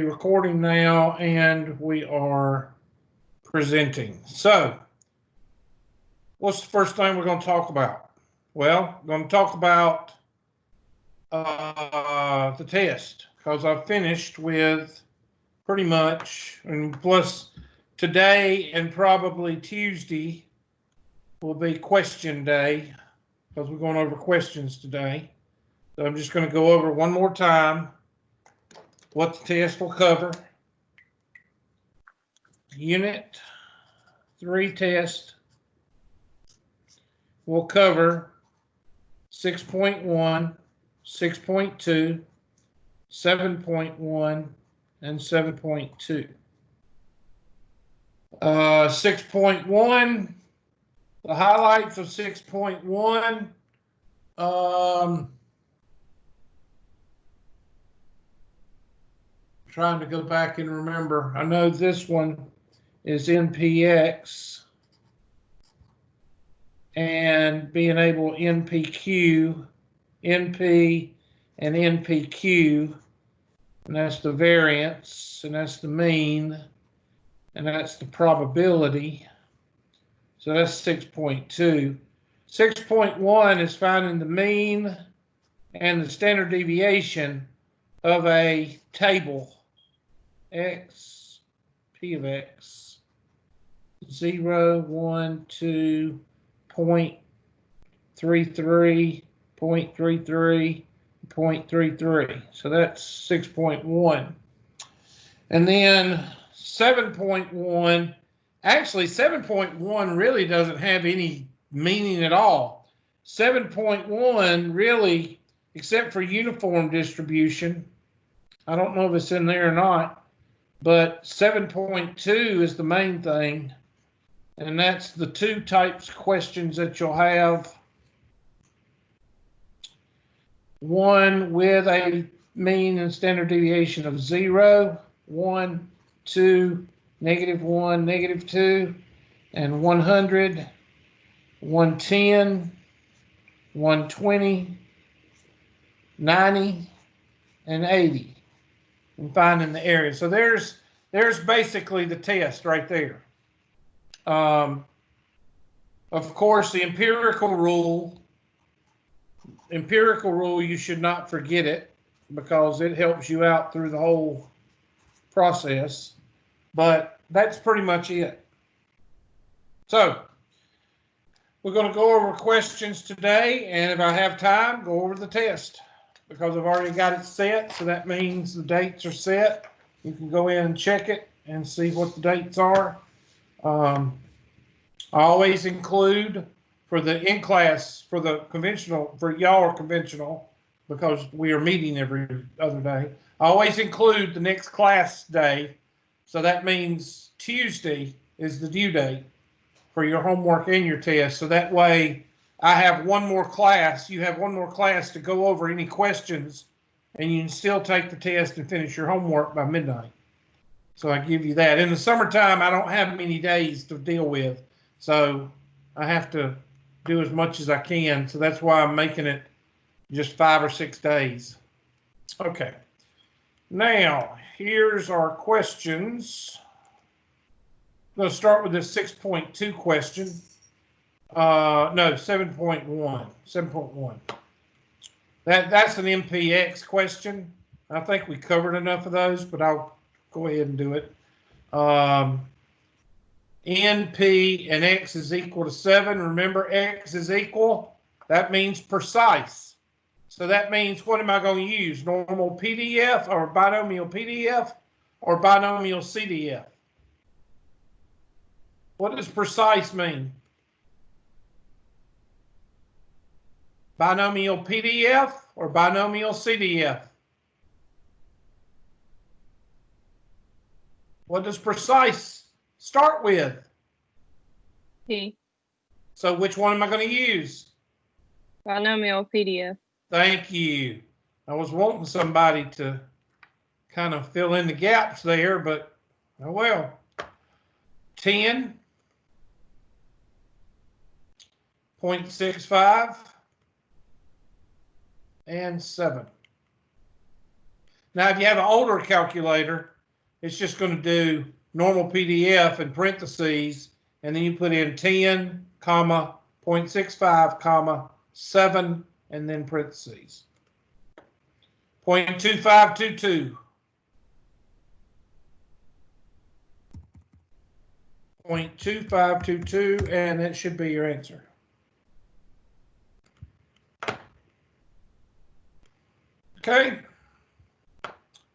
recording now, and we are presenting. So, what's the first thing we're going to talk about? Well, we're going to talk about the test, because I've finished with pretty much, and plus today and probably Tuesday will be question day, because we're going over questions today. So I'm just going to go over one more time what the test will cover. Unit 3 test will cover 6.1, 6.2, 7.1, and 7.2. 6.1, the highlights of 6.1. Trying to go back and remember. I know this one is NPX and being able NPQ, NP and NPQ, and that's the variance, and that's the mean, and that's the probability. So that's 6.2. 6.1 is finding the mean and the standard deviation of a table. X, P of X, 0, 1, 2, 0.33, 0.33, 0.33. So that's 6.1. And then 7.1, actually 7.1 really doesn't have any meaning at all. 7.1 really, except for uniform distribution, I don't know if it's in there or not, but 7.2 is the main thing, and that's the two types of questions that you'll have. One with a mean and standard deviation of 0, 1, 2, -1, -2, and 100, 110, 120, 90, and 80. And finding the area. So there's basically the test right there. Of course, the empirical rule, you should not forget it, because it helps you out through the whole process. But that's pretty much it. So we're going to go over questions today, and if I have time, go over the test, because I've already got it set. So that means the dates are set. You can go in and check it and see what the dates are. I always include for the in-class, for the conventional, for y'all are conventional, because we are meeting every other day. I always include the next class day. So that means Tuesday is the due date for your homework and your test. So that way I have one more class. You have one more class to go over any questions, and you can still take the test and finish your homework by midnight. So I give you that. In the summertime, I don't have many days to deal with, so I have to do as much as I can. So that's why I'm making it just 5 or 6 days. Okay. Now, here's our questions. I'm going to start with this 6.2 question. No, 7.1. 7.1. That's an MPX question. I think we covered enough of those, but I'll go ahead and do it. NP and X is equal to 7. Remember, X is equal. That means precise. So that means, what am I going to use? Normal PDF or binomial PDF or binomial CDF? What does precise mean? Binomial PDF or binomial CDF? What does precise start with? P. So which one am I going to use? Binomial PDF. Thank you. I was wanting somebody to kind of fill in the gaps there, but oh well. 10, 0.65, and 7. Now, if you have an older calculator, it's just going to do normal PDF in parentheses, and then you put in 10, comma, 0.65, comma, 7, and then parentheses. 0.2522. 0.2522, and that should be your answer. Okay.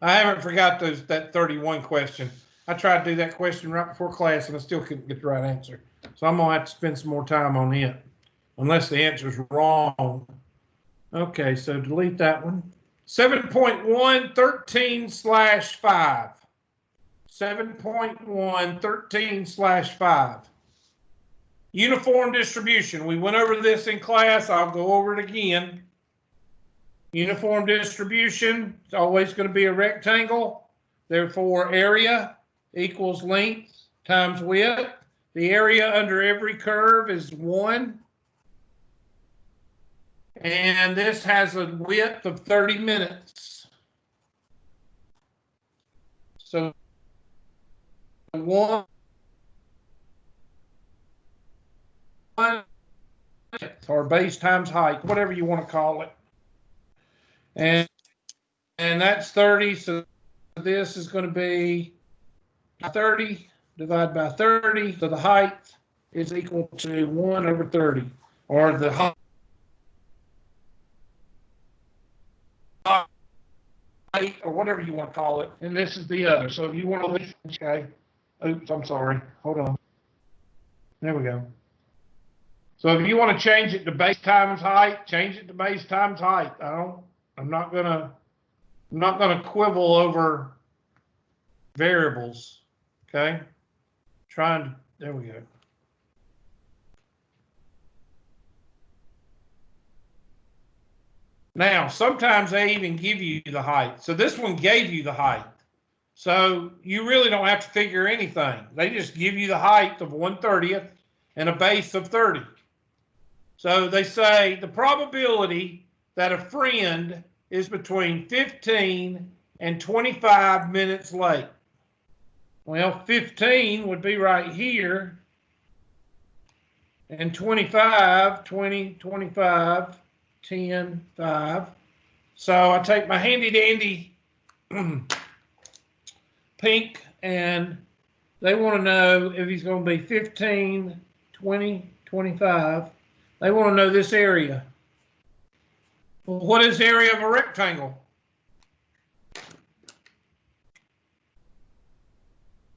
I haven't forgot that 31 question. I tried to do that question right before class, and I still couldn't get the right answer. So I'm going to have to spend some more time on it, unless the answer is wrong. Okay, so delete that one. 7.1, 13/5. 7.1, 13/5. Uniform distribution. We went over this in class. I'll go over it again. Uniform distribution is always going to be a rectangle. Therefore, area equals length times width. The area under every curve is 1. And this has a width of 30 minutes. So 1 or base times height, whatever you want to call it. And that's 30. So this is going to be 30 divided by 30. So the height is equal to 1 over 30, or the height, or whatever you want to call it. And this is the other. So if you want to, okay. Oops, I'm sorry. Hold on. There we go. So if you want to change it to base times height, change it to base times height. I'm not gonna quibble over variables. Okay. There we go. Now, sometimes they even give you the height. So this one gave you the height. So you really don't have to figure anything. They just give you the height of 1/30 and a base of 30. So they say the probability that a friend is between 15 and 25 minutes late. Well, 15 would be right here, and 25, 20, 25, 10, 5. So I take my handy dandy pink, and they want to know if he's going to be 15, 20, 25. They want to know this area. Well, what is the area of a rectangle?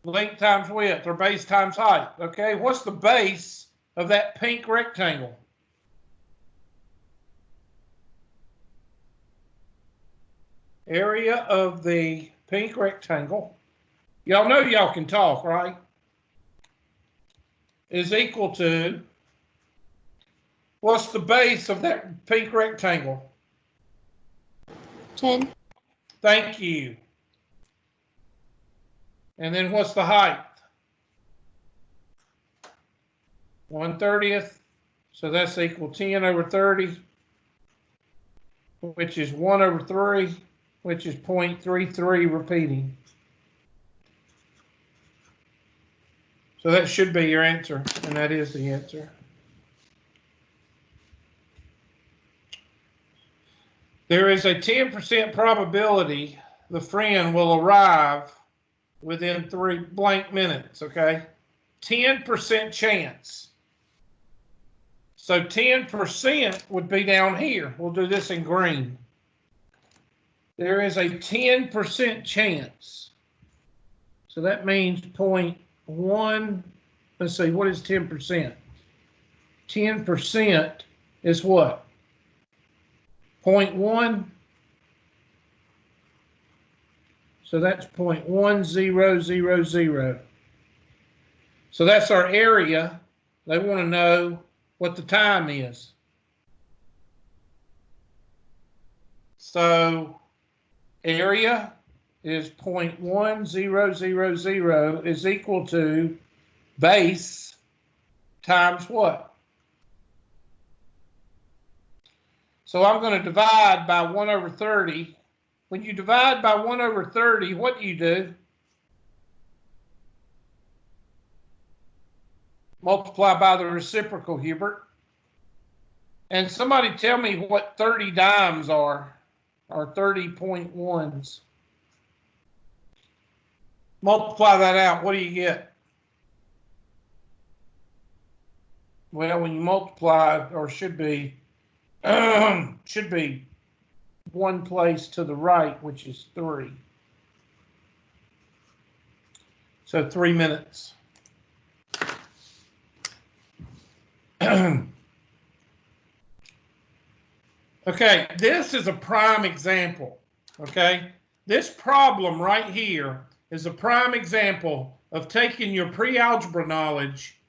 Length times width, or base times height. Okay, what's the base of that pink rectangle? Area of the pink rectangle. Y'all know y'all can talk, right? Is equal to, what's the base of that pink rectangle? 10. Thank you. And then what's the height? 1/30. So that's equal 10 over 30, which is 1 over 3, which is 0.33 repeating. So that should be your answer, and that is the answer. There is a 10% probability the friend will arrive within 3 blank minutes, okay? 10% chance. So 10% would be down here. We'll do this in green. There is a 10% chance. So that means 0.1, let's see, what is 10%? 10% is what? 0.1. So that's 0.1000. So that's our area. They want to know what the time is. So area is 0.1000 is equal to base times what? So I'm going to divide by 1 over 30, when you divide by 1 over 30, what do? Multiply by the reciprocal, Hubert. And somebody tell me what 30 dimes are, or 30.1s. Multiply that out, what do you get? Well, when you multiply, or should be one place to the right, which is 3. So 3 minutes. Okay, this is a prime example. Okay, this problem right here is a prime example of taking your pre-algebra knowledge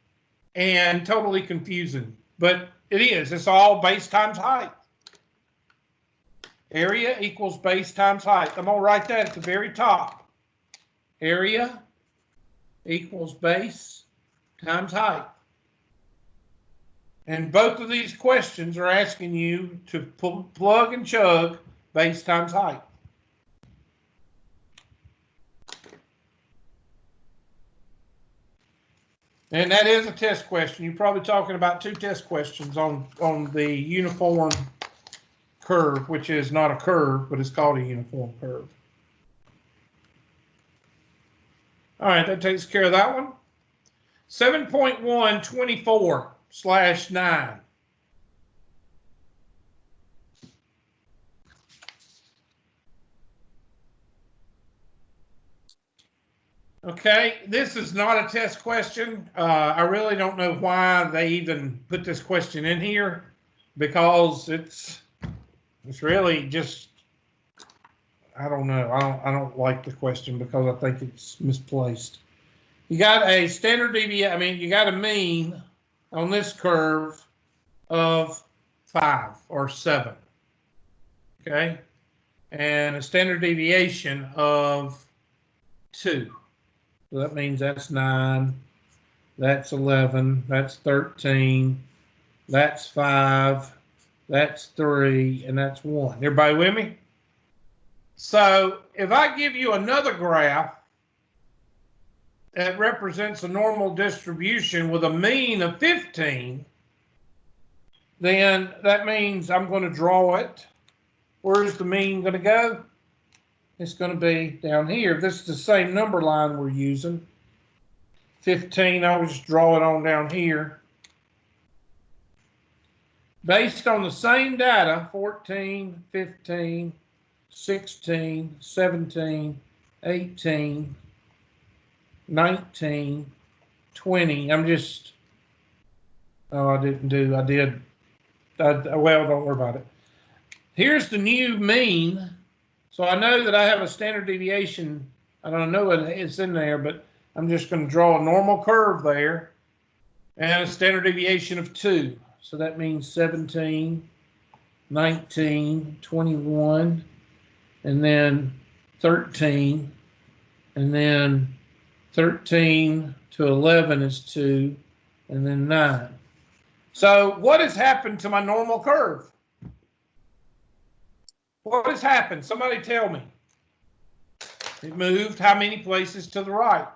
and totally confusing. But it is. It's all base times height. Area equals base times height. I'm going to write that at the very top. Area equals base times height. And both of these questions are asking you to plug and chug base times height. And that is a test question. You're probably talking about 2 test questions on the uniform curve, which is not a curve, but it's called a uniform curve. All right, that takes care of that one. 7.124/9. Okay, this is not a test question. I really don't know why they even put this question in here, because it's really just, I don't know. I don't like the question because I think it's misplaced. You got a standard deviation. I mean, you got a mean on this curve of 5 or 7. Okay, and a standard deviation of 2. So that means that's 9, that's 11, that's 13, that's 5, that's 3, and that's 1. Everybody with me? So if I give you another graph that represents a normal distribution with a mean of 15, then that means I'm going to draw it. Where's the mean going to go? It's going to be down here. This is the same number line we're using. 15, I'll just draw it on down here. Based on the same data, 14, 15, 16, 17, 18, 19, 20. I'm just, oh, I did. Well, don't worry about it. Here's the new mean. So I know that I have a standard deviation. I don't know it's in there, but I'm just going to draw a normal curve there and a standard deviation of 2. So that means 17, 19, 21, and then 13, and then 13 to 11 is 2, and then 9. So what has happened to my normal curve? What has happened? Somebody tell me. It moved how many places to the right?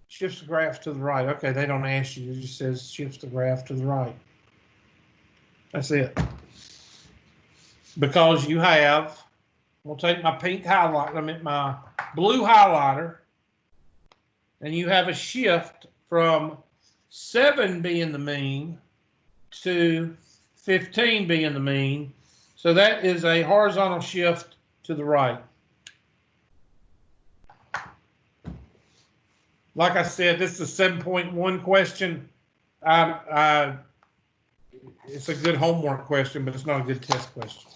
Shifts the graph to the right. Okay, they don't ask you. It just says shifts the graph to the right. That's it. Because you have, we'll take my pink highlight, I mean my blue highlighter, and you have a shift from 7 being the mean to 15 being the mean. So that is a horizontal shift to the right. Like I said, this is a 7.1 question. It's a good homework question, but it's not a good test question.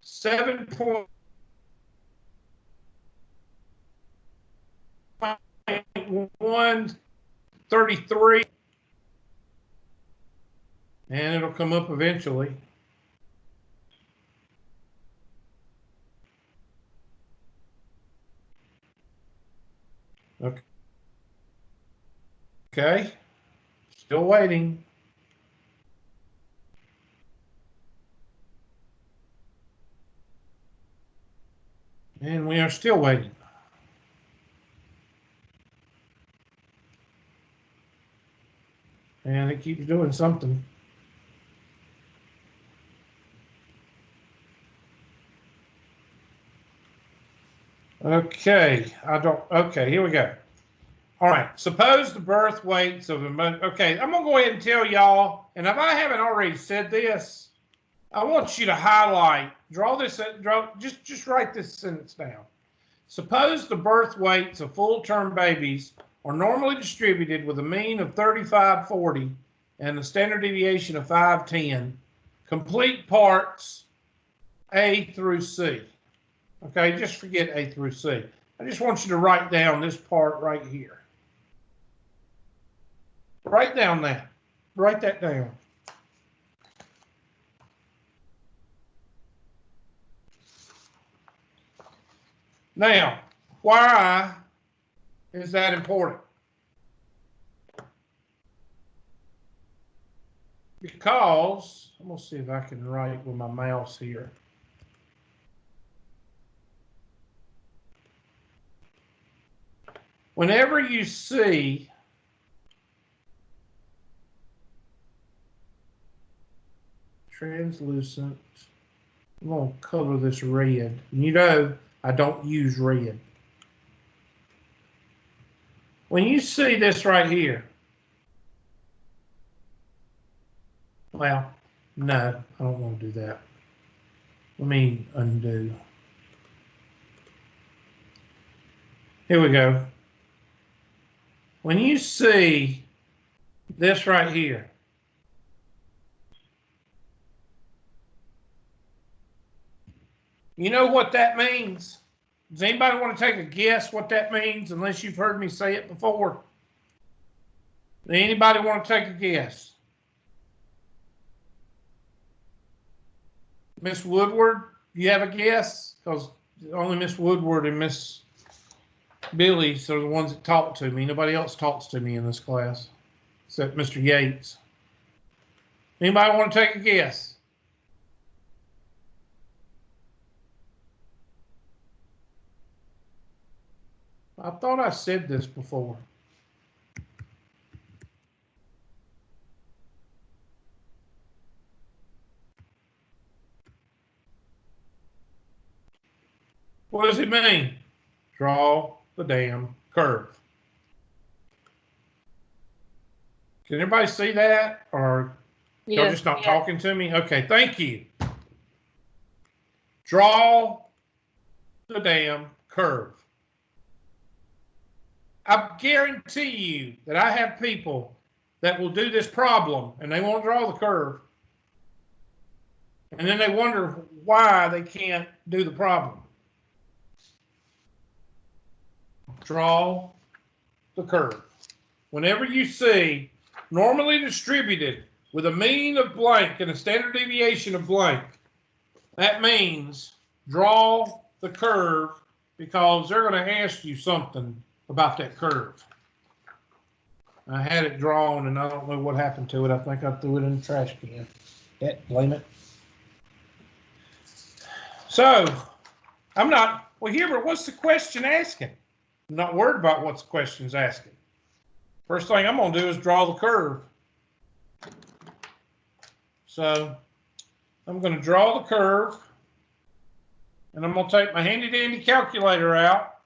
$7.133, and it'll come up eventually. Okay. Okay. Still waiting. And we are still waiting. And it keeps doing something. Okay, okay, here we go. All right, suppose the birth weights of a, okay, I'm gonna go ahead and tell y'all, and if I haven't already said this, I want you to highlight, just write this sentence down. Suppose the birth weights of full-term babies are normally distributed with a mean of 3540 and a standard deviation of 510. Complete parts A through C. Okay, just forget A through C. I just want you to write down this part right here. Write down that. Write that down. Now, why is that important? Because, I'm going to see if I can write with my mouse here. Whenever you see translucent, I'm going to color this red. You know I don't use red. When you see this right here, well, no, I don't want to do that. Let me undo. Here we go. When you see this right here, you know what that means? Does anybody want to take a guess what that means, unless you've heard me say it before? Anybody want to take a guess? Miss Woodward, do you have a guess? Because only Miss Woodward and Miss Billy are the ones that talk to me. Nobody else talks to me in this class, except Mr. Yates. Anybody want to take a guess? I thought I said this before. What does it mean? Draw the damn curve. Can everybody see that? Or y'all just not talking to me? Okay, thank you. Draw the damn curve. I guarantee you that I have people that will do this problem and they won't draw the curve. And then they wonder why they can't do the problem. Draw the curve. Whenever you see normally distributed with a mean of blank and a standard deviation of blank, that means draw the curve, because they're going to ask you something about that curve. I had it drawn and I don't know what happened to it. I think I threw it in the trash can. Blame it. So I'm not, well, Hubert, what's the question asking? I'm not worried about what the question's asking. First thing I'm going to do is draw the curve. So I'm going to draw the curve, and I'm going to take my handy dandy calculator out.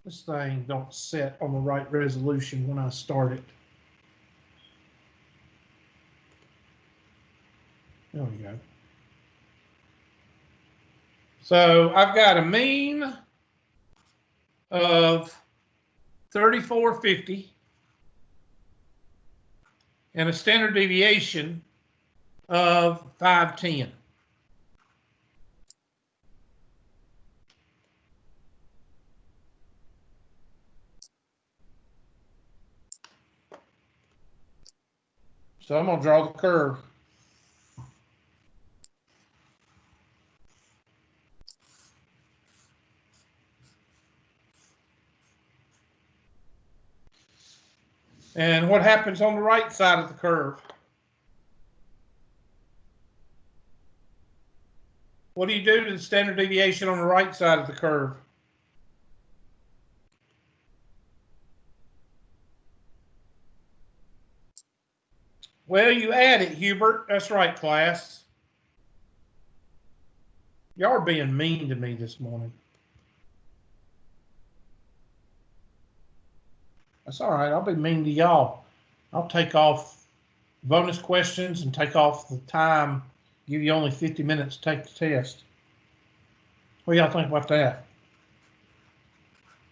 This thing don't set on the right resolution when I start it. There we go. So I've got a mean of 3450 and a standard deviation of 510. So I'm going to draw the curve. And what happens on the right side of the curve? What do you do to the standard deviation on the right side of the curve? Well, you add it, Hubert. That's right, class. Y'all are being mean to me this morning. That's all right. I'll be mean to y'all. I'll take off bonus questions and take off the time, give you only 50 minutes to take the test. What do y'all think about that?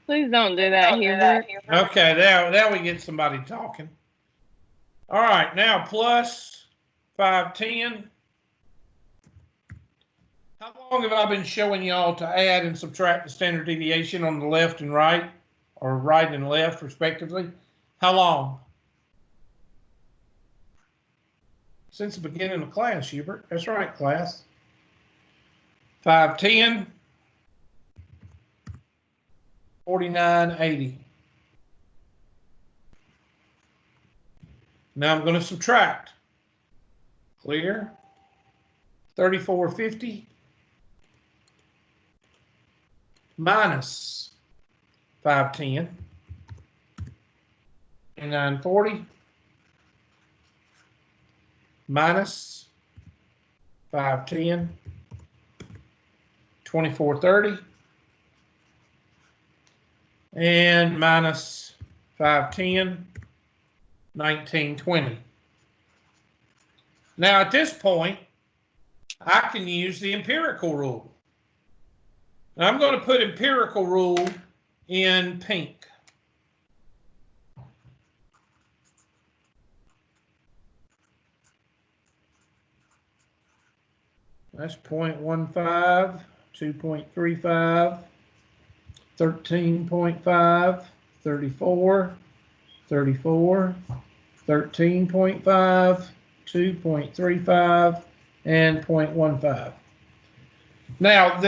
Please don't do that, Hubert. Okay, now we get somebody talking. All right, now plus 510. How long have I been showing y'all to add and subtract the standard deviation on the left and right, or right and left respectively? How long? Since the beginning of class, Hubert. That's right, class. 510, 4980. Now I'm going to subtract. Clear. 3450 minus 510 and 940 minus 510 2430 and minus 510 1920. Now at this point I can use the empirical rule. Now I'm going to put empirical rule in pink. That's 0.15, 2.35, 13.5, 34, 34, 13.5, 2.35, and 0.15. Now,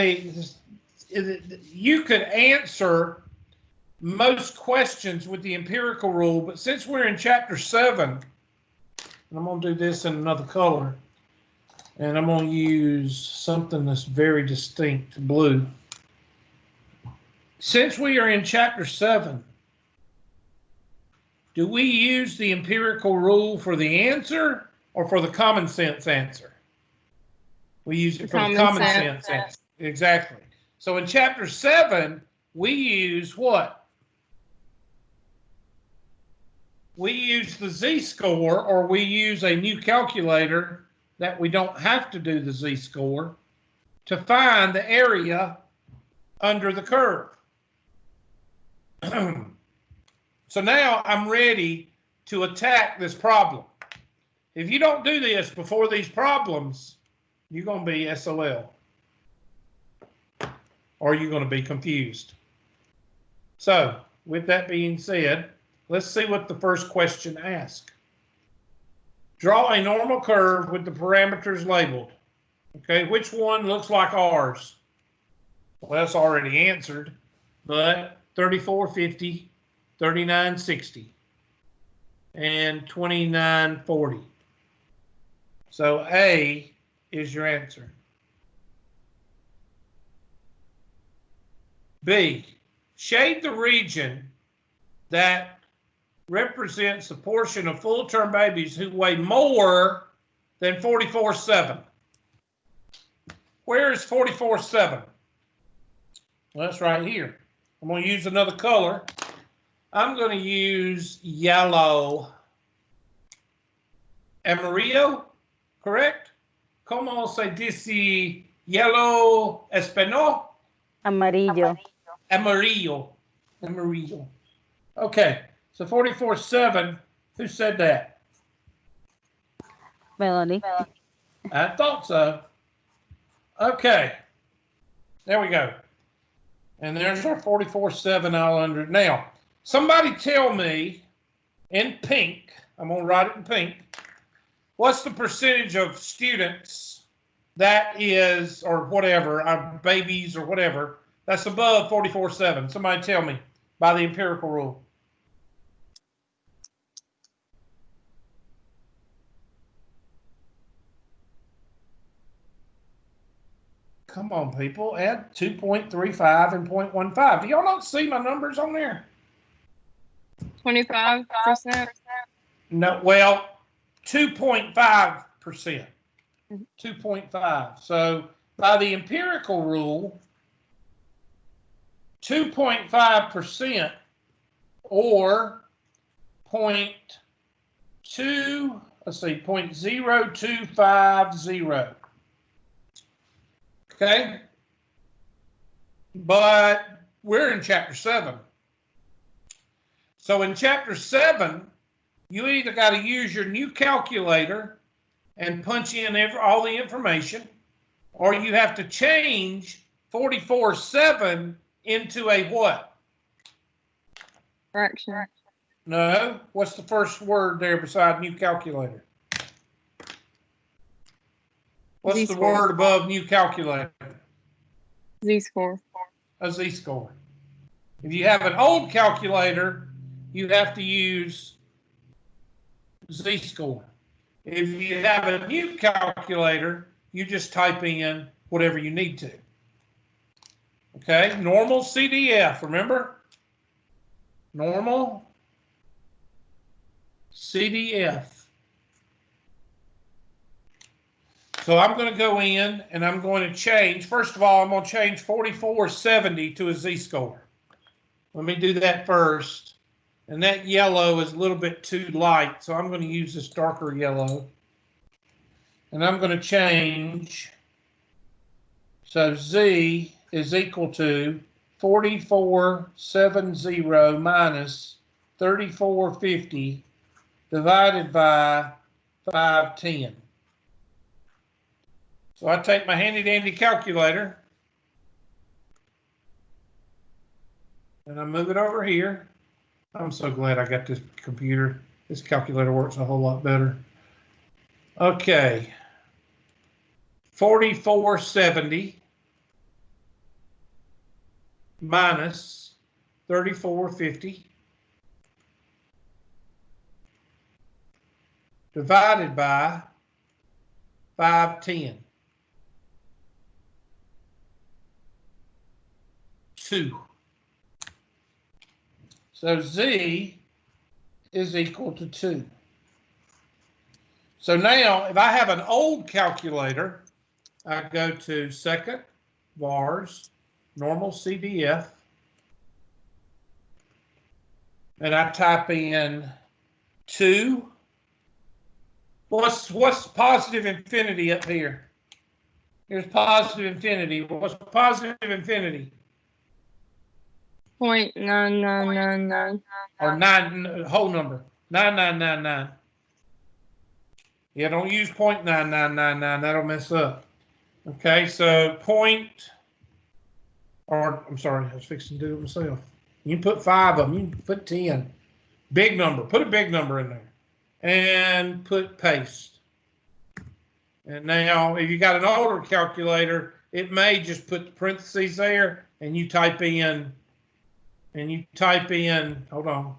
you could answer most questions with the empirical rule, but since we're in chapter 7, and I'm going to do this in another color, and I'm going to use something that's very distinct, blue. Since we are in chapter 7, do we use the empirical rule for the answer or for the common sense answer? We use it for the common sense answer. Exactly. So in chapter 7, we use what? We use the z-score, or we use a new calculator that we don't have to do the z-score to find the area under the curve. So now I'm ready to attack this problem. If you don't do this before these problems, you're going to be SOL. Or you're going to be confused. So, with that being said, let's see what the first question asks. Draw a normal curve with the parameters labeled. Okay, which one looks like ours? Well, that's already answered, but 3450, 3960, and 2940. So A is your answer. B, shade the region that represents the portion of full-term babies who weigh more than 44.7. Where is 44.7? Well, that's right here. I'm going to use another color. I'm going to use yellow. Amarillo, correct? Como se dice yellow español? Amarillo. Amarillo. Amarillo. Okay, so 44.7, who said that? Melanie. I thought so. Okay, there we go. And there's our 44.7 all under. Now, somebody tell me in pink, I'm going to write it in pink, what's the percentage of students that is, or whatever, babies or whatever, that's above 44.7? Somebody tell me by the empirical rule. Come on, people. Add 2.35 and 0.15. Do y'all not see my numbers on there? 25%. No, well, 2.5%. 2.5. So by the empirical rule, 2.5% or 0.0250. Okay? But we're in chapter 7. So in chapter 7, you either got to use your new calculator and punch in all the information, or you have to change 44.7 into a what? Fraction. No. What's the first word there beside new calculator? What's the Z-score. word above new calculator? Z-score. A z-score. If you have an old calculator, you have to use z-score. If you have a new calculator, you just type in whatever you need to. Okay, normal CDF, remember? Normal CDF. So I'm going to go in and I'm going to change. First of all, I'm going to change 4470 to a z-score. Let me do that first. And that yellow is a little bit too light, so I'm going to use this darker yellow. And I'm going to change. So Z is equal to 4470 minus 3450 divided by 510. So I take my handy dandy calculator and I move it over here. I'm so glad I got this computer. This calculator works a whole lot better. Okay. 4470 minus 3450 divided by 510. 2. So Z is equal to 2. So now, if I have an old calculator, I go to second, VARS, normal CDF, and I type in 2. What's positive infinity up here? Here's positive infinity. What's positive infinity? 0.9999. Or 9, whole number, 9999. Yeah, don't use 0.9999. That'll mess up. Okay, so I'm sorry, I was fixing to do it myself. You can put 5 of them. You can put 10. Big number. Put a big number in there. And put paste. And now, if you got an older calculator, it may just put the parentheses there, and you type in, hold on.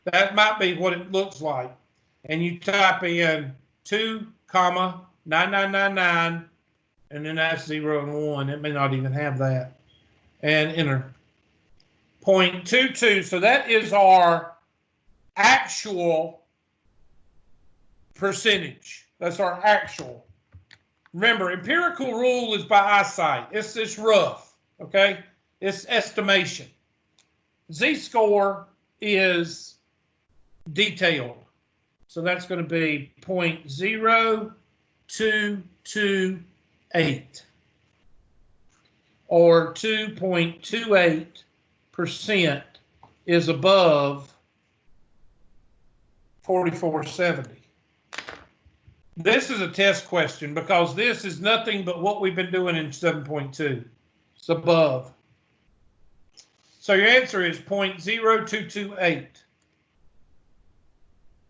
That might be what it looks like. And you type in 2, 9999, and then that's 0 and 1. It may not even have that. And enter. 0.22. So that is our actual percentage. That's our actual. Remember, empirical rule is by eyesight. It's rough, okay? It's estimation. Z-score is detailed. So that's going to be 0.0228 or 2.28% is above 4470. This is a test question because this is nothing but what we've been doing in 7.2. It's above. So your answer is 0.0228.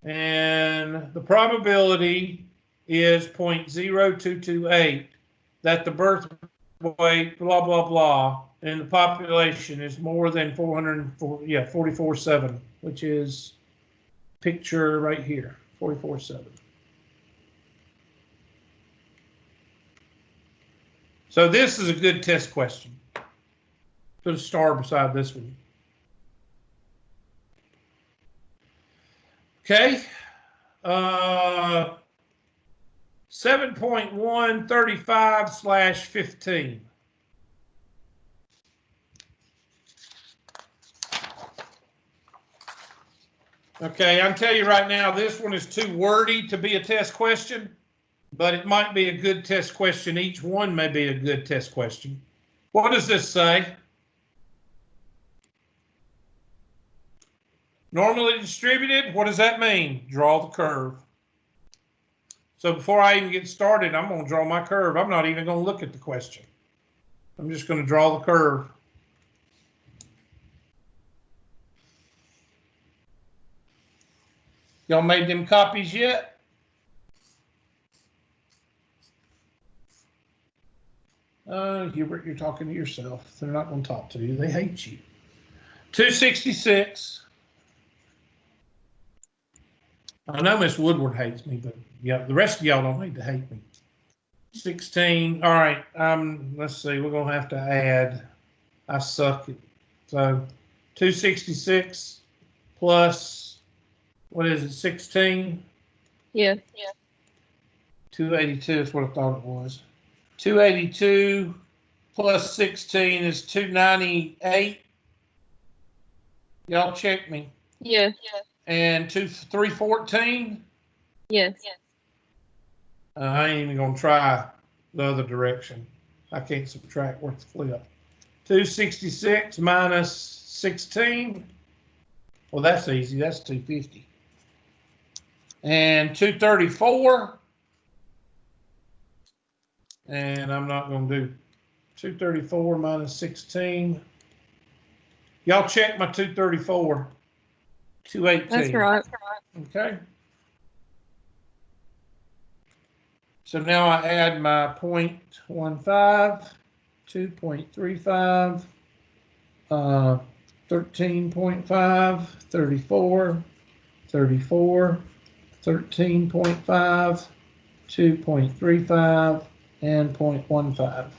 And the probability is 0.0228 that the birth weight, blah, blah, blah, in the population is more than 44.7, which is picture right here, 44.7. So this is a good test question. Put a star beside this one. Okay. 7.135/15. Okay, I'm telling you right now, this one is too wordy to be a test question, but it might be a good test question. Each one may be a good test question. What does this say? Normally distributed, what does that mean? Draw the curve. So before I even get started, I'm going to draw my curve. I'm not even going to look at the question. I'm just going to draw the curve. Y'all made them copies yet? Hubert, you're talking to yourself. They're not going to talk to you. They hate you. 266. I know Miss Woodward hates me, but yeah, the rest of y'all don't need to hate me. 16. All right. Let's see. We're gonna have to add. I suck it. So 266 plus what is it? 16. Yeah. 282 is what I thought it was. 282 plus 16 is 298. Y'all check me. Yeah. And 314. Yes. I ain't even gonna try the other direction. I can't subtract worth the flip. 266 minus 16. Well, that's easy. That's 250. And 234. And I'm not gonna do 234 minus 16. Y'all check my 234. 218. That's right. Okay. So now I add my 0.15, 2.35, 13.5, 34, 34, 13.5, 2.35, and 0.15.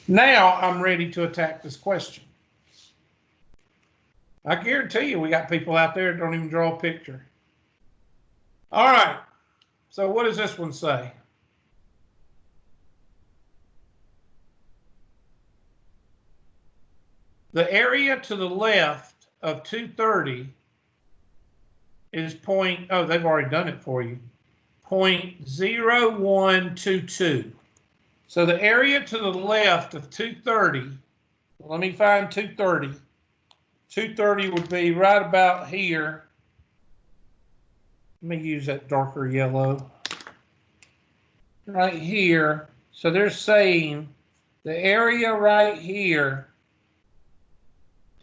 Now I'm ready to attack this question. I guarantee you we got people out there that don't even draw a picture. All right. So what does this one say? The area to the left of 230 is they've already done it for you, 0.0122. So the area to the left of 230, let me find 230. 230 would be right about here. Let me use that darker yellow. Right here. So they're saying the area right here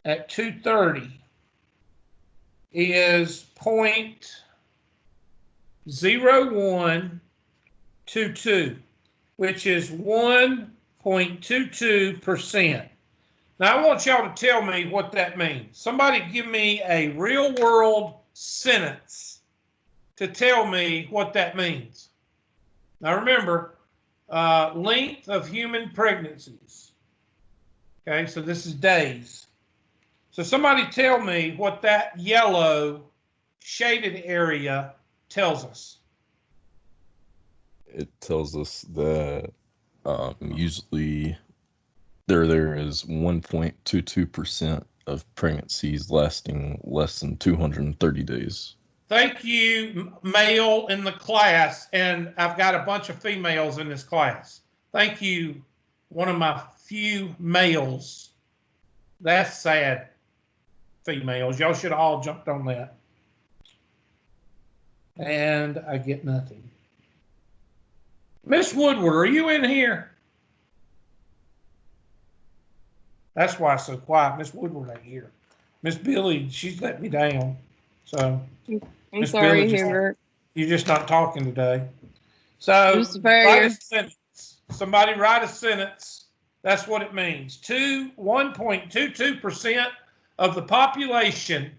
at 230 is 0.0122, which is 1.22%. Now, I want y'all to tell me what that means. Somebody give me a real world sentence to tell me what that means. Now, remember, length of human pregnancies. Okay, so this is days. So somebody tell me what that yellow shaded area tells us. It tells us that usually there is 1.22% of pregnancies lasting less than 230 days. Thank you, male in the class, and I've got a bunch of females in this class. Thank you, one of my few males. That's sad, females. Y'all should have all jumped on that. And I get nothing. Miss Woodward, are you in here? That's why it's so quiet. Miss Woodward ain't here. Miss Billy, she's let me down. So I'm sorry, Hubert. You're just not talking today. So Just write a sentence. Somebody write a sentence. That's what it means. 1.22% of the population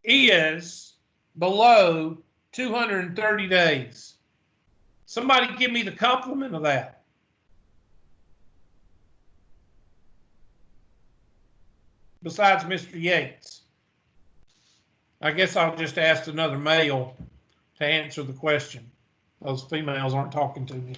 is below 230 days. Somebody give me the complement of that. besides Mr. Yates? I guess I'll just ask another male to answer the question. Those females aren't talking to me.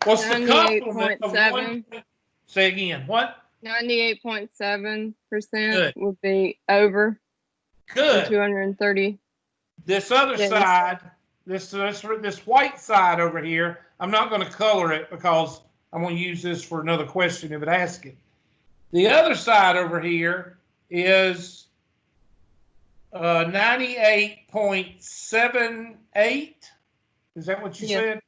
What's the complement of 1? 98.7. Say again. What? 98.7% Good. would be over the Good. 230. This other Yes. side, this white side over here, I'm not going to color it because I'm going to use this for another question if it asks it. The other side over here is 98.78. Is that what you Yes. said?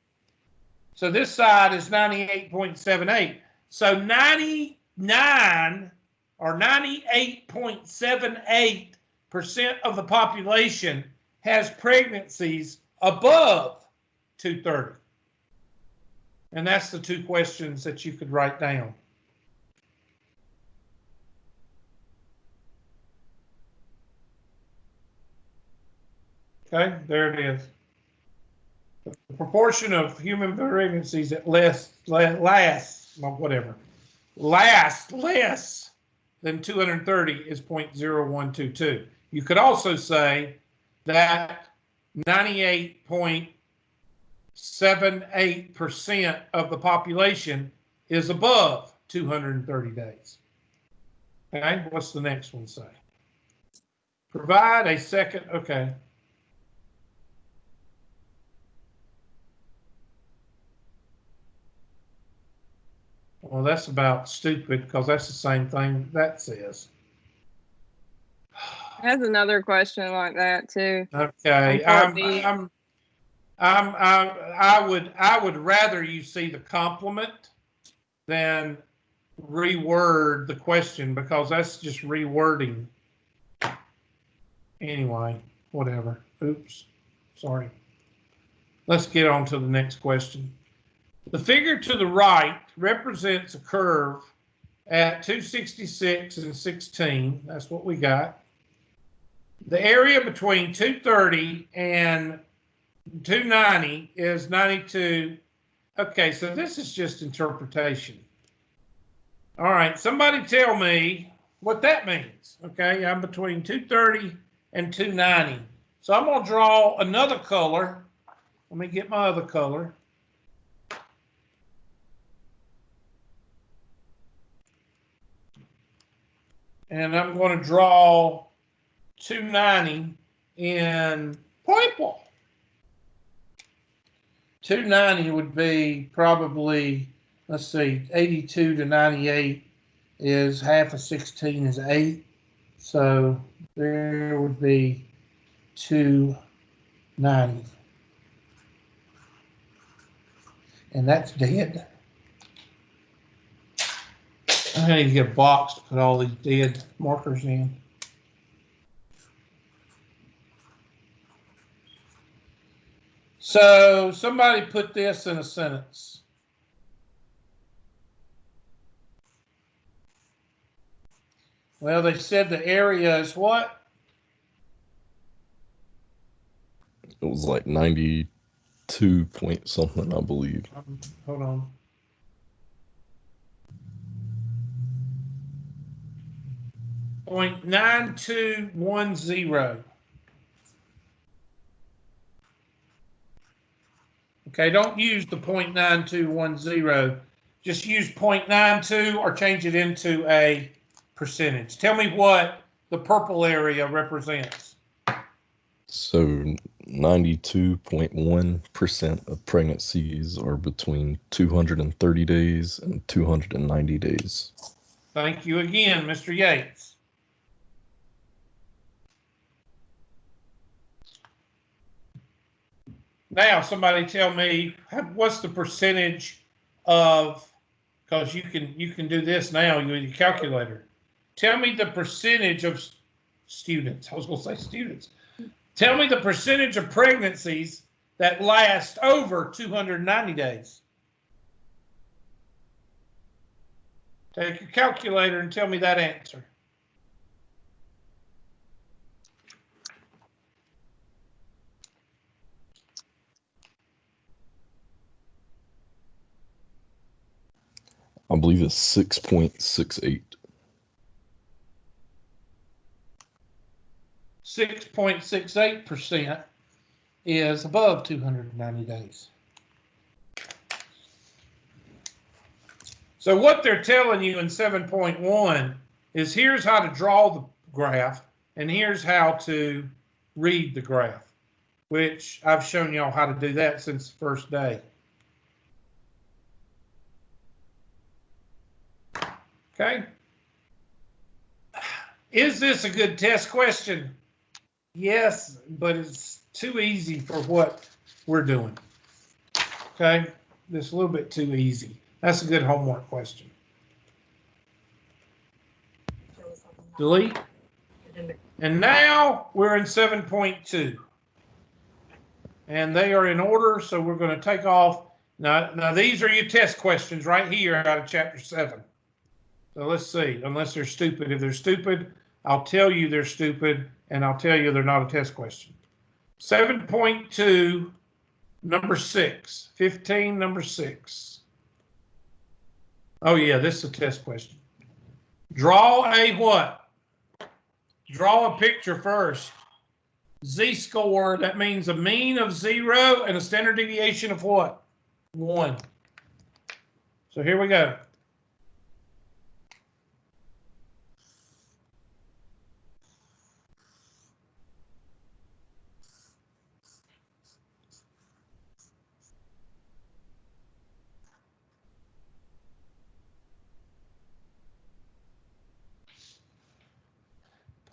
So this side is 98.78. So 99 or 98.78% of the population has pregnancies above 230. And that's the 2 questions that you could write down. Okay, there it is. The proportion of human pregnancies that last less than 230 is 0.0122. You could also say that 98.78% of the population is above 230 days. Okay, what's the next one say? Provide a second, okay. Well, that's about stupid because that's the same thing that says. Has another question like that too. Okay, I would rather you see the complement than reword the question because that's just rewording. Anyway, whatever. Oops, sorry. Let's get on to the next question. The figure to the right represents a curve at 266 and 16. That's what we got. The area between 230 and 290 is 92. Okay, so this is just interpretation. All right, somebody tell me what that means. Okay, I'm between 230 and 290. So I'm going to draw another color. Let me get my other color. And I'm going to draw 290 in purple. 290 would be probably, let's see, 82 to 98 is half of 16 is 8. So there would be 290. And that's dead. I need to get a box to put all these dead markers in. So somebody put this in a sentence. Well, they said the area is what? It was like 92 point something, I believe. Hold on. .9210. Okay, don't use the .9210. Just use 0.92 or change it into a percentage. Tell me what the purple area represents. So 92.1% of pregnancies are between 230 days and 290 days. Thank you again, Mr. Yates. Now, somebody tell me what's the percentage of, because you can do this now with your calculator. Tell me the percentage of students. I was going to say students. Tell me the percentage of pregnancies that last over 290 days. Take your calculator and tell me that answer. I believe it's 6.68. 6.68% is above 290 days. So what they're telling you in 7.1 is here's how to draw the graph and here's how to read the graph, which I've shown y'all how to do that since the first day. Okay. Is this a good test question? Yes, but it's too easy for what we're doing. Okay, it's a little bit too easy. That's a good homework question. Delete. And now we're in 7.2. And they are in order, so we're going to take off. Now these are your test questions right here out of chapter 7. So let's see, unless they're stupid. If they're stupid, I'll tell you they're stupid, and I'll tell you they're not a test question. 7.2, number 6. 15, number 6. Oh, yeah, this is a test question. Draw a what? Draw a picture first. Z-score, that means a mean of 0 and a standard deviation of what? 1. So here we go.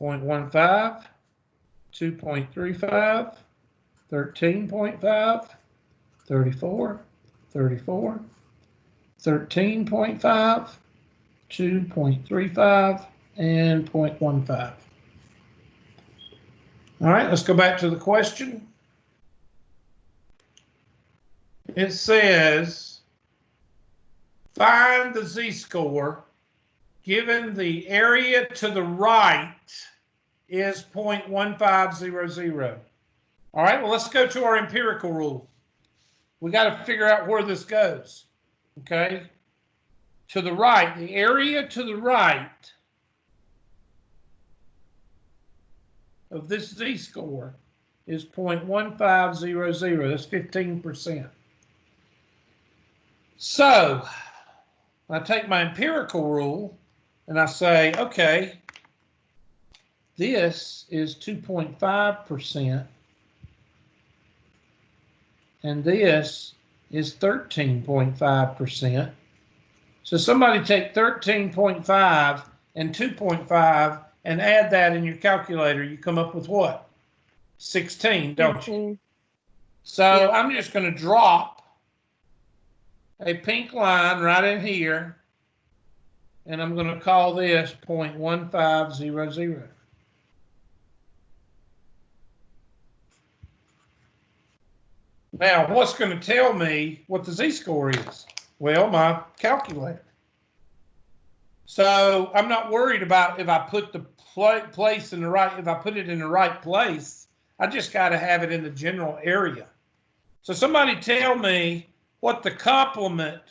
.15, 2.35, 13.5, 34, 34, 13.5, 2.35, and 0.15. All right, let's go back to the question. It says, find the z-score given the area to the right is 0.1500. All right, well, let's go to our empirical rule. We got to figure out where this goes, okay? To the right, the area to the right of this z-score is 0.1500. That's 15%. So I take my empirical rule and I say, okay, this is 2.5%, and this is 13.5%. So somebody take 13.5 and 2.5 and add that in your calculator. You come up with what? 16, don't you? So Yeah. I'm just going to drop a pink line right in here, and I'm going to call this 0.1500. Now, what's going to tell me what the z-score is? Well, my calculator. So I'm not worried about if I put the place in the right, if I put it in the right place. I just got to have it in the general area. So somebody tell me what the complement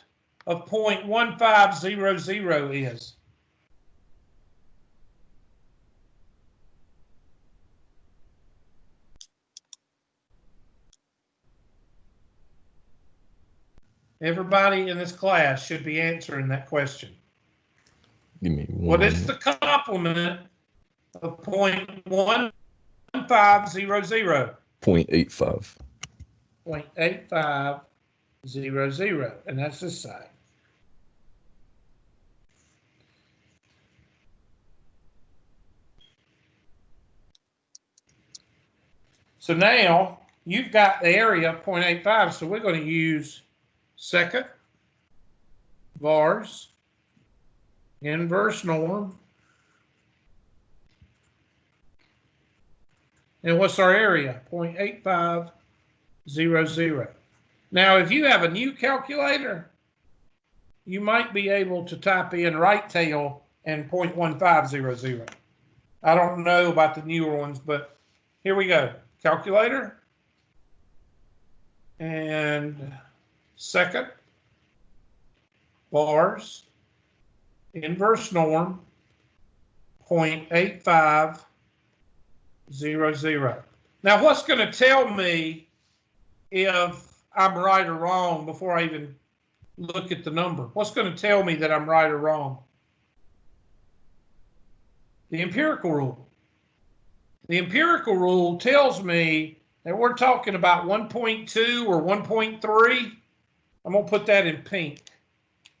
of 0.1500 is. Everybody in this class should be answering that question. Give me one. What is the complement of 0.1500? 0.85. 0.8500, and that's this side. So now you've got the area 0.85, so we're going to use second, vars, inverse norm, and what's our area? 0.8500. Now, if you have a new calculator, you might be able to type in right tail and 0.1500. I don't know about the newer ones, but here we go. Calculator and second, vars, inverse norm, 0.85 Now, what's going to tell me if I'm right or wrong before I even look at the number? What's going to tell me that I'm right or wrong? The empirical rule. The empirical rule tells me that we're talking about 1.2 or 1.3. I'm going to put that in pink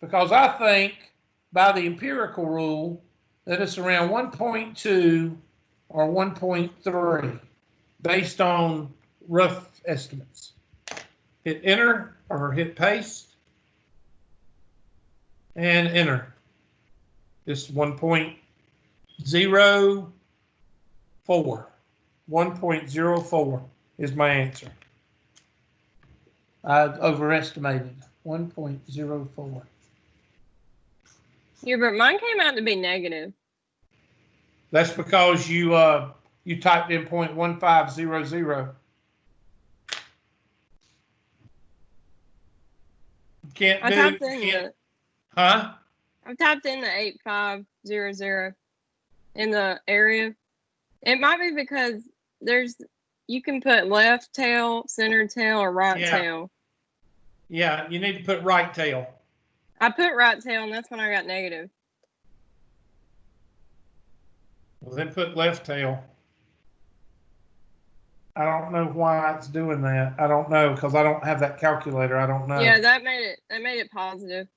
because I think by the empirical rule that it's around 1.2 or 1.3 based on rough estimates. Hit enter or hit paste and enter. It's 1.04. 1.04 is my answer. I've overestimated 1.04. Hubert, mine came out to be negative. That's because you typed in 0.1500. I typed in Huh? I typed in the 8500 in the area. It might be because you can put left tail, center tail, or right tail. Yeah, you need to put right tail. I put right tail, and that's when I got negative. Well, then put left tail. I don't know why it's doing that. I don't know because I don't have that calculator. I don't know. Yeah, that made it positive.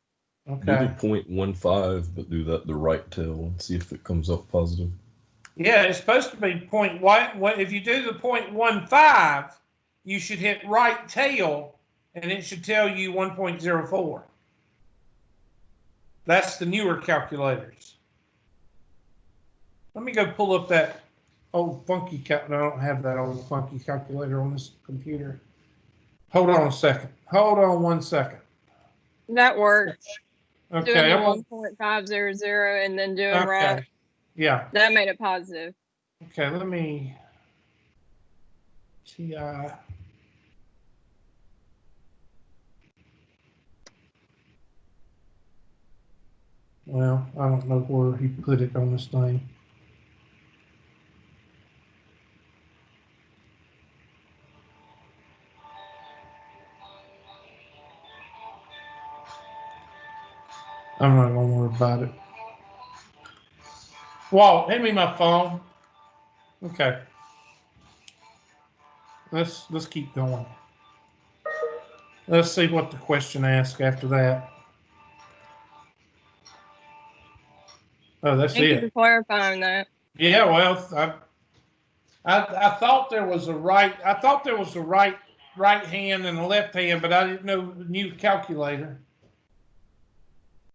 Do the Okay. 0.15, but do that the right tail and see if it comes up positive. Yeah, it's supposed to be if you do the 0.15, you should hit right tail, and it should tell you 1.04. That's the newer calculators. Let me go pull up that old funky no, I don't have that old funky calculator on this computer. Hold on a second. Hold on 1 second. That worked. Okay. Doing the 1.500 and then doing right. Yeah. That made it positive. Okay, let me TI. Well, I don't know where he put it on this thing. I'm not gonna worry about it. Walt, hand me my phone. Okay. Let's keep going. Let's see what the question asks after that. Oh, that's Thank you it. for clarifying that. Yeah, well, I thought there was a right. I thought there was a right hand and a left hand, but I didn't know the new calculator.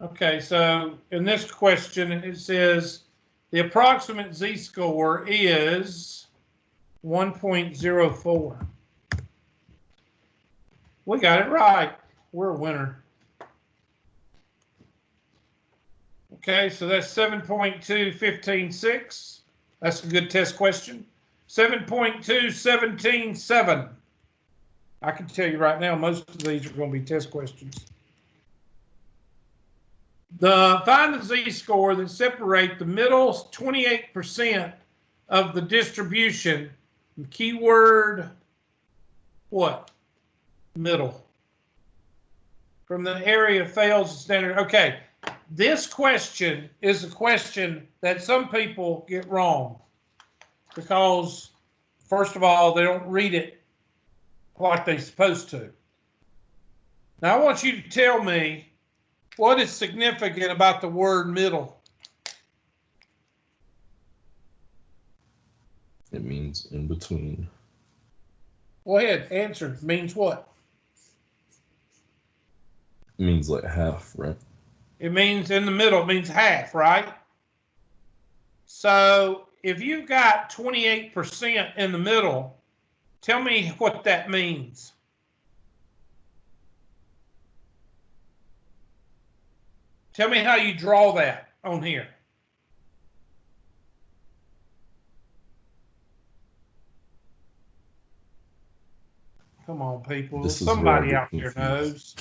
Okay, so in this question, it says the approximate z-score is 1.04. We got it right. We're a winner. Okay, so that's 7.215.6. That's a good test question. 7.217.7. I can tell you right now, most of these are going to be test questions. Find the z-score that separate the middle 28% of the distribution. The keyword, what? Middle. From the area fails the standard. Okay, this question is a question that some people get wrong because, first of all, they don't read it like they're supposed to. Now, I want you to tell me what is significant about the word middle. It means in between. Go ahead, answer. Means what? It means like half, right? It means in the middle. It means half, right? So if you've got 28% in the middle, tell me what that means. Tell me how you draw that on here. Come on, people. This is where I Somebody get out there confused. knows.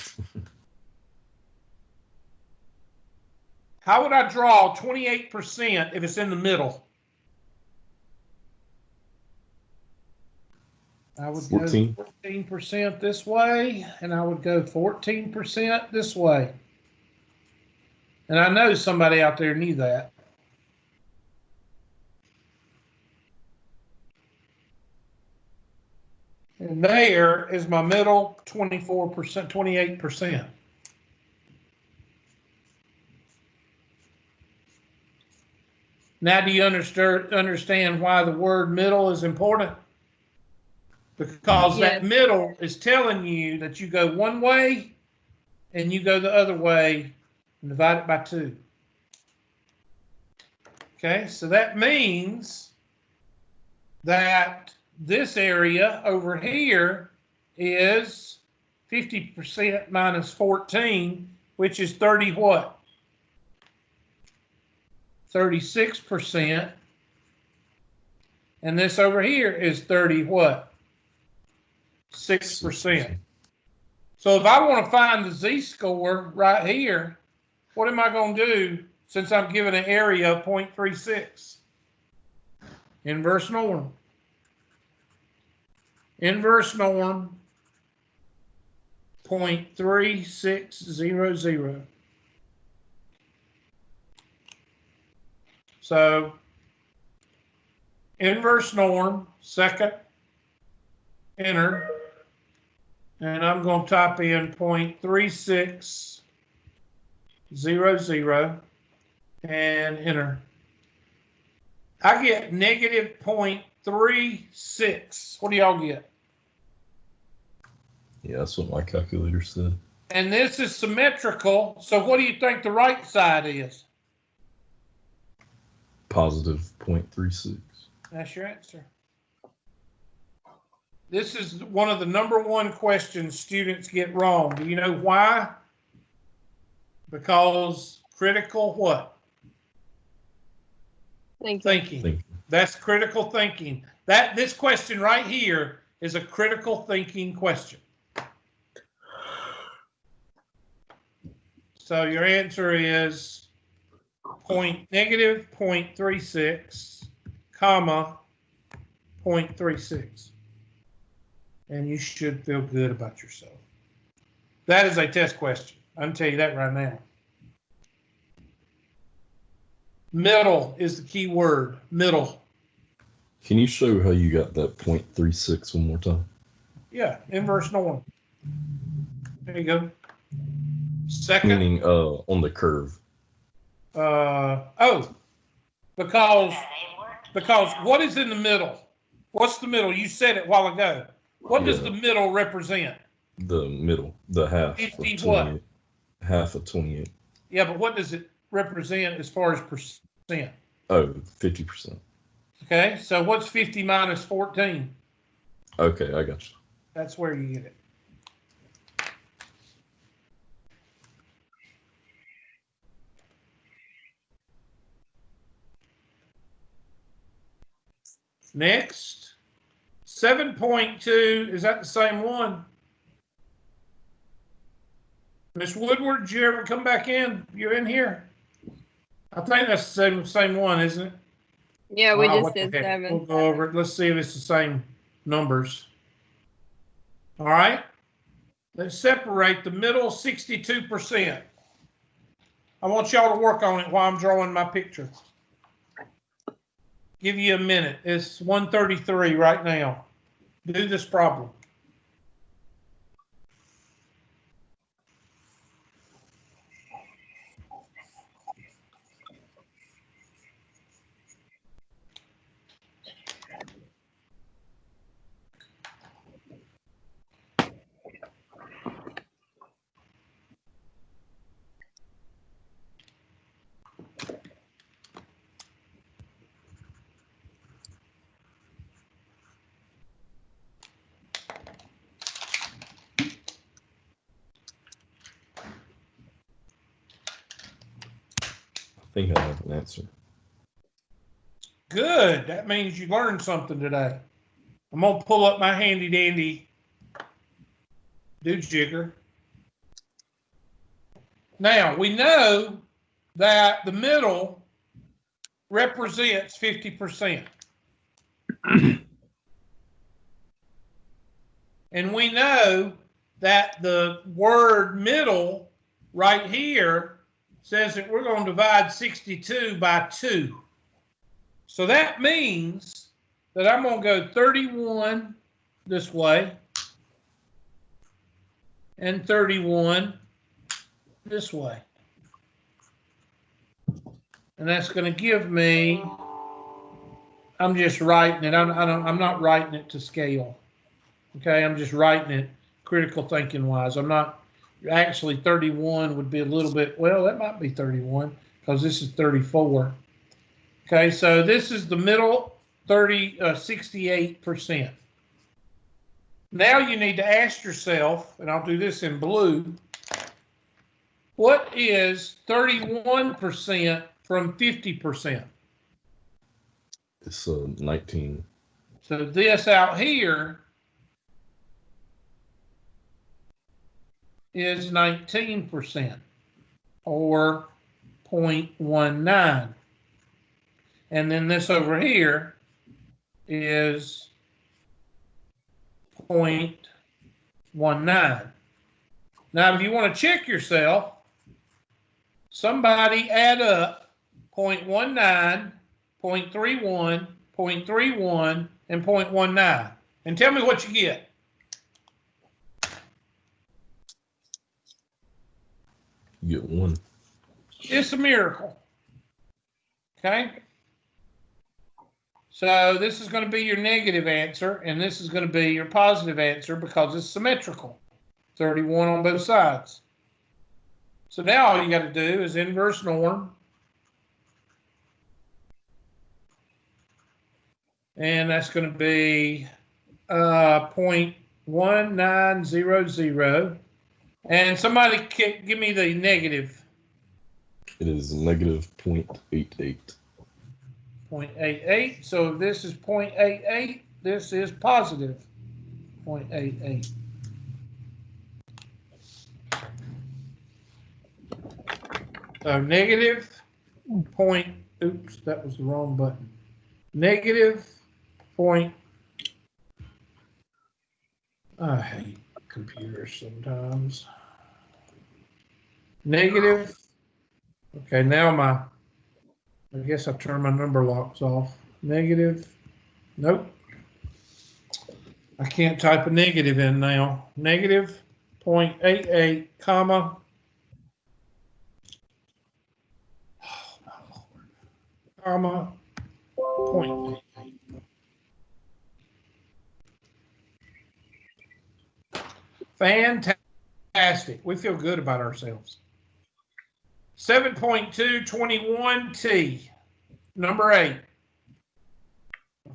How would I draw 28% if it's in the middle? I would 14. go 14% this way, and I would go 14% this way. And I know somebody out there knew that. And there is my middle 24%, 28%. Now, do you understand why the word middle is important? Because that Yes. middle is telling you that you go one way and you go the other way and divide it by 2. Okay, so that means that this area over here is 50% minus 14, which is 30 what? 36%. And this over here is 30 what? 6%. So if I want to find the z-score right here, what am I going to do since I'm given an area of 0.36? Inverse norm. Inverse norm 0.3600. So inverse norm, second, enter, and I'm going to type in 0.3600 and enter. I get negative 0.36. What do y'all get? Yeah, that's what my calculator said. And this is symmetrical, so what do you think the right side is? Positive 0.36. That's your answer. This is one of the #1 questions students get wrong. Do you know why? Because critical what? Thinking. That's critical thinking. This question right here is a critical thinking question. So your answer is negative 0.36, comma 0.36. And you should feel good about yourself. That is a test question. I can tell you that right now. Middle is the key word. Middle. Can you show how you got that 0.36 one more time? Yeah, inverse norm. There you go. Second. Meaning on the curve. Because what is in the middle? What's the middle? You said it a while ago. What does the middle represent? The middle, the half 50 of 28. what? Half of 28. Yeah, but what does it represent as far as percent? Oh, 50%. Okay, so what's 50 minus 14? Okay, I got you. That's where you get it. Next, 7.2, is that the same one? Miss Woodward, did you ever come back in? You're in here? I think that's the same one, isn't it? Yeah, we just what the did heck? 7. We'll go over it. Let's see if it's the same numbers. All right. Let's separate the middle 62%. I want y'all to work on it while I'm drawing my picture. Give you a minute. It's 1:33 right now. Do this problem. I think I have an answer. Good. That means you learned something today. I'm going to pull up my handy dandy do-jigger. Now, we know that the middle represents 50%. And we know that the word middle right here says that we're going to divide 62 by 2. So that means that I'm going to go 31 this way and 31 this way. And that's going to give me, I'm just writing it. I'm not writing it to scale. Okay, I'm just writing it critical thinking wise. I'm not, actually 31 would be a little bit, well, that might be 31 because this is 34. Okay, so this is the middle 68%. Now you need to ask yourself, and I'll do this in blue, what is 31% from 50%? It's 19. So this out here is 19% or 0.19. And then this over here is 0.19. Now, if you want to check yourself, somebody add up 0.19, 0.31, 0.31, and 0.19. And tell me what you get. You get 1. It's a miracle. Okay? So this is going to be your negative answer, and this is going to be your positive answer because it's symmetrical. 31 on both sides. So now all you got to do is inverse norm. And that's going to be 0.1900. And somebody give me the negative. It is negative 0.88. 0.88. So if this is 0.88, this is positive 0.88. So negative point, oops, that was the wrong button. Negative point, I hate computers sometimes. Negative, okay, now I guess I turned my number locks off. Negative, nope. I can't type a negative in now. Negative 0.88, comma, comma, 0.88. Fantastic. We feel good about ourselves. 7.221T, number 8. I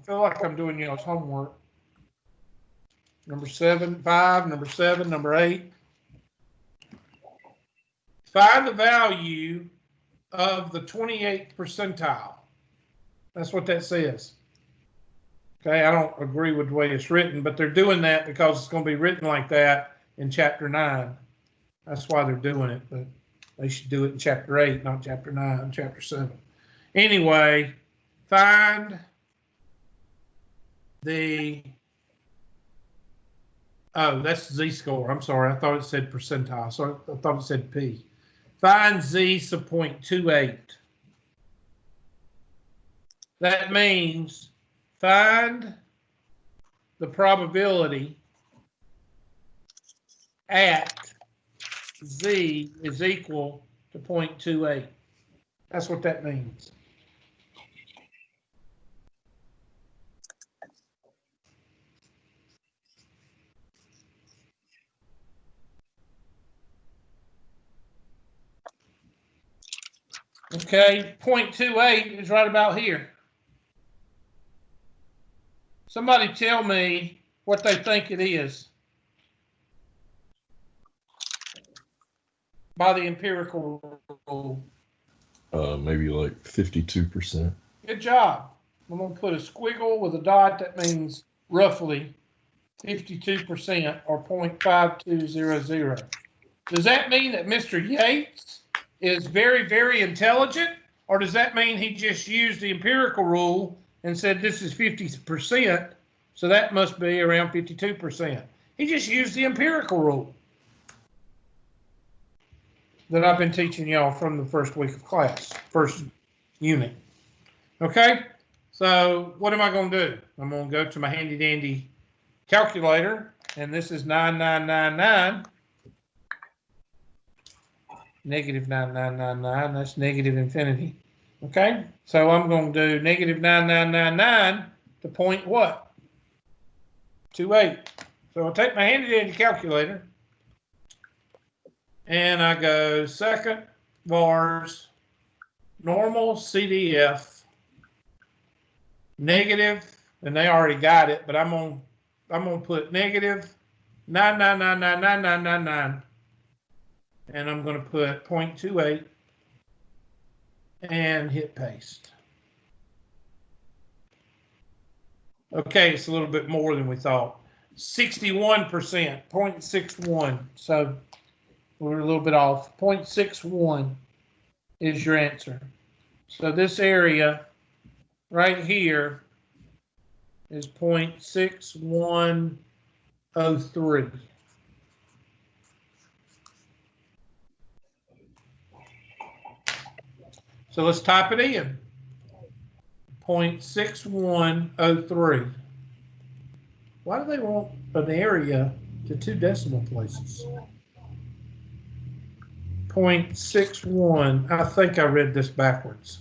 feel like I'm doing y'all's homework. Number 7, 5, number 7, number 8. Find the value of the 28th percentile. That's what that says. Okay, I don't agree with the way it's written, but they're doing that because it's going to be written like that in chapter 9. That's why they're doing it, but they should do it in chapter 8, not chapter 9, chapter 7. Anyway, find the, oh, that's z-score. I'm sorry, I thought it said percentile, so I thought it said P. Find z sub 0.28. That means find the probability at z is equal to 0.28. That's what that means. Okay, 0.28 is right about here. Somebody tell me what they think it is by the empirical rule. Maybe like 52%. Good job. I'm going to put a squiggle with a dot. That means roughly 52% or 0.5200. Does that mean that Mr. Yates is very, very intelligent? Or does that mean he just used the empirical rule and said this is 50%, so that must be around 52%? He just used the empirical rule that I've been teaching y'all from the first week of class, first unit. Okay? So what am I going to do? I'm going to go to my handy dandy calculator, and this is 9999. Negative 9999, that's negative infinity. Okay? So I'm going to do negative 9999 to point what? 28. So I'll take my handy dandy calculator, and I go second vars, normal CDF, negative, and they already got it, but I'm gonna put negative 9999999, and I'm gonna put 0.28 and hit paste. Okay, it's a little bit more than we thought. 61%, 0.61. So we're a little bit off. 0.61 is your answer. So this area right here is 0.6103. So let's type it in. 0.6103. Why do they want an area to 2 decimal places? 0.61. I think I read this backwards.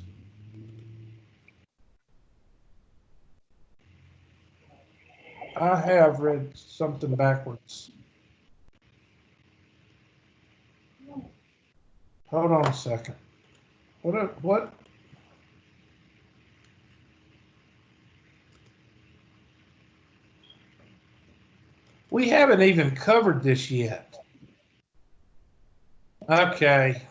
I have read something backwards. Hold on a second. What? We haven't even covered this yet. Okay.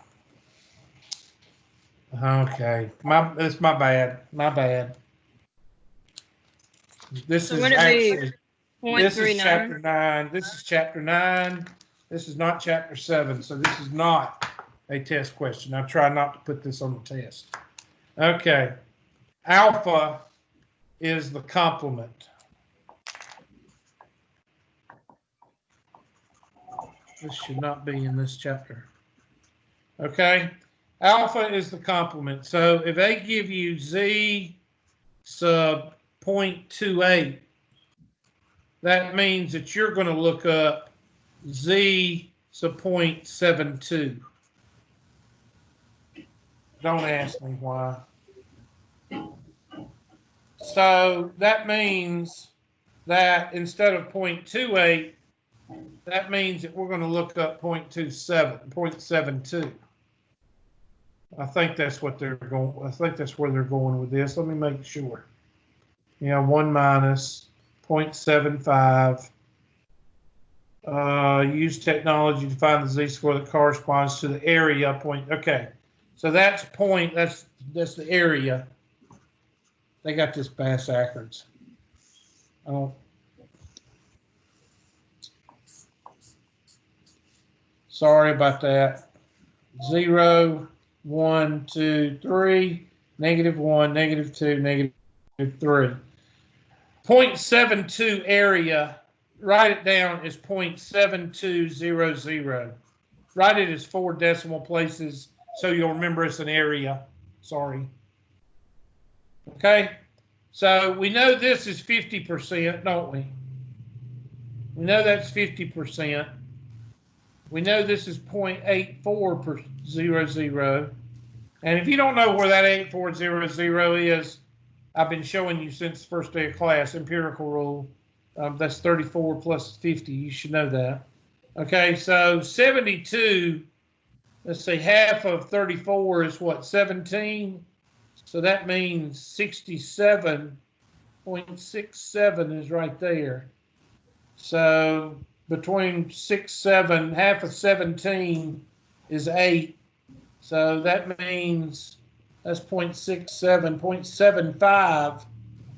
It's my bad. My bad. This So is would it actually, be this is 0.39? chapter 9. This is chapter 9. This is not chapter 7. So this is not a test question. I try not to put this on the test. Okay. Alpha is the complement. This should not be in this chapter. Okay. Alpha is the complement. So if they give you Z sub 0.28, that means that you're going to look up Z sub 0.72. Don't ask me why. So that means that instead of 0.28, that means that we're going to look up 0.27, 0.72. I think that's what they're going. I think that's where they're going with this. Let me make sure. 1 minus 0.75. Use technology to find the z-score that corresponds to the area point. Okay, so that's the area. They got this backwards. Oh. Sorry about that. 0, 1, 2, 3, -1, -2, -3. 0.72 area, write it down as 0.7200. Write it as 4 decimal places so you'll remember it's an area. Sorry. Okay, so we know this is 50%, don't we? We know that's 50%. We know this is 0.8400. And if you don't know where that 8400 is, I've been showing you since the first day of class, empirical rule. That's 34 plus 50. You should know that. Okay, so 72, let's see, half of 34 is what, 17? So that means 67.67 is right there. So between 6, 7, half of 17 is 8. So that means that's 0.67, 0.75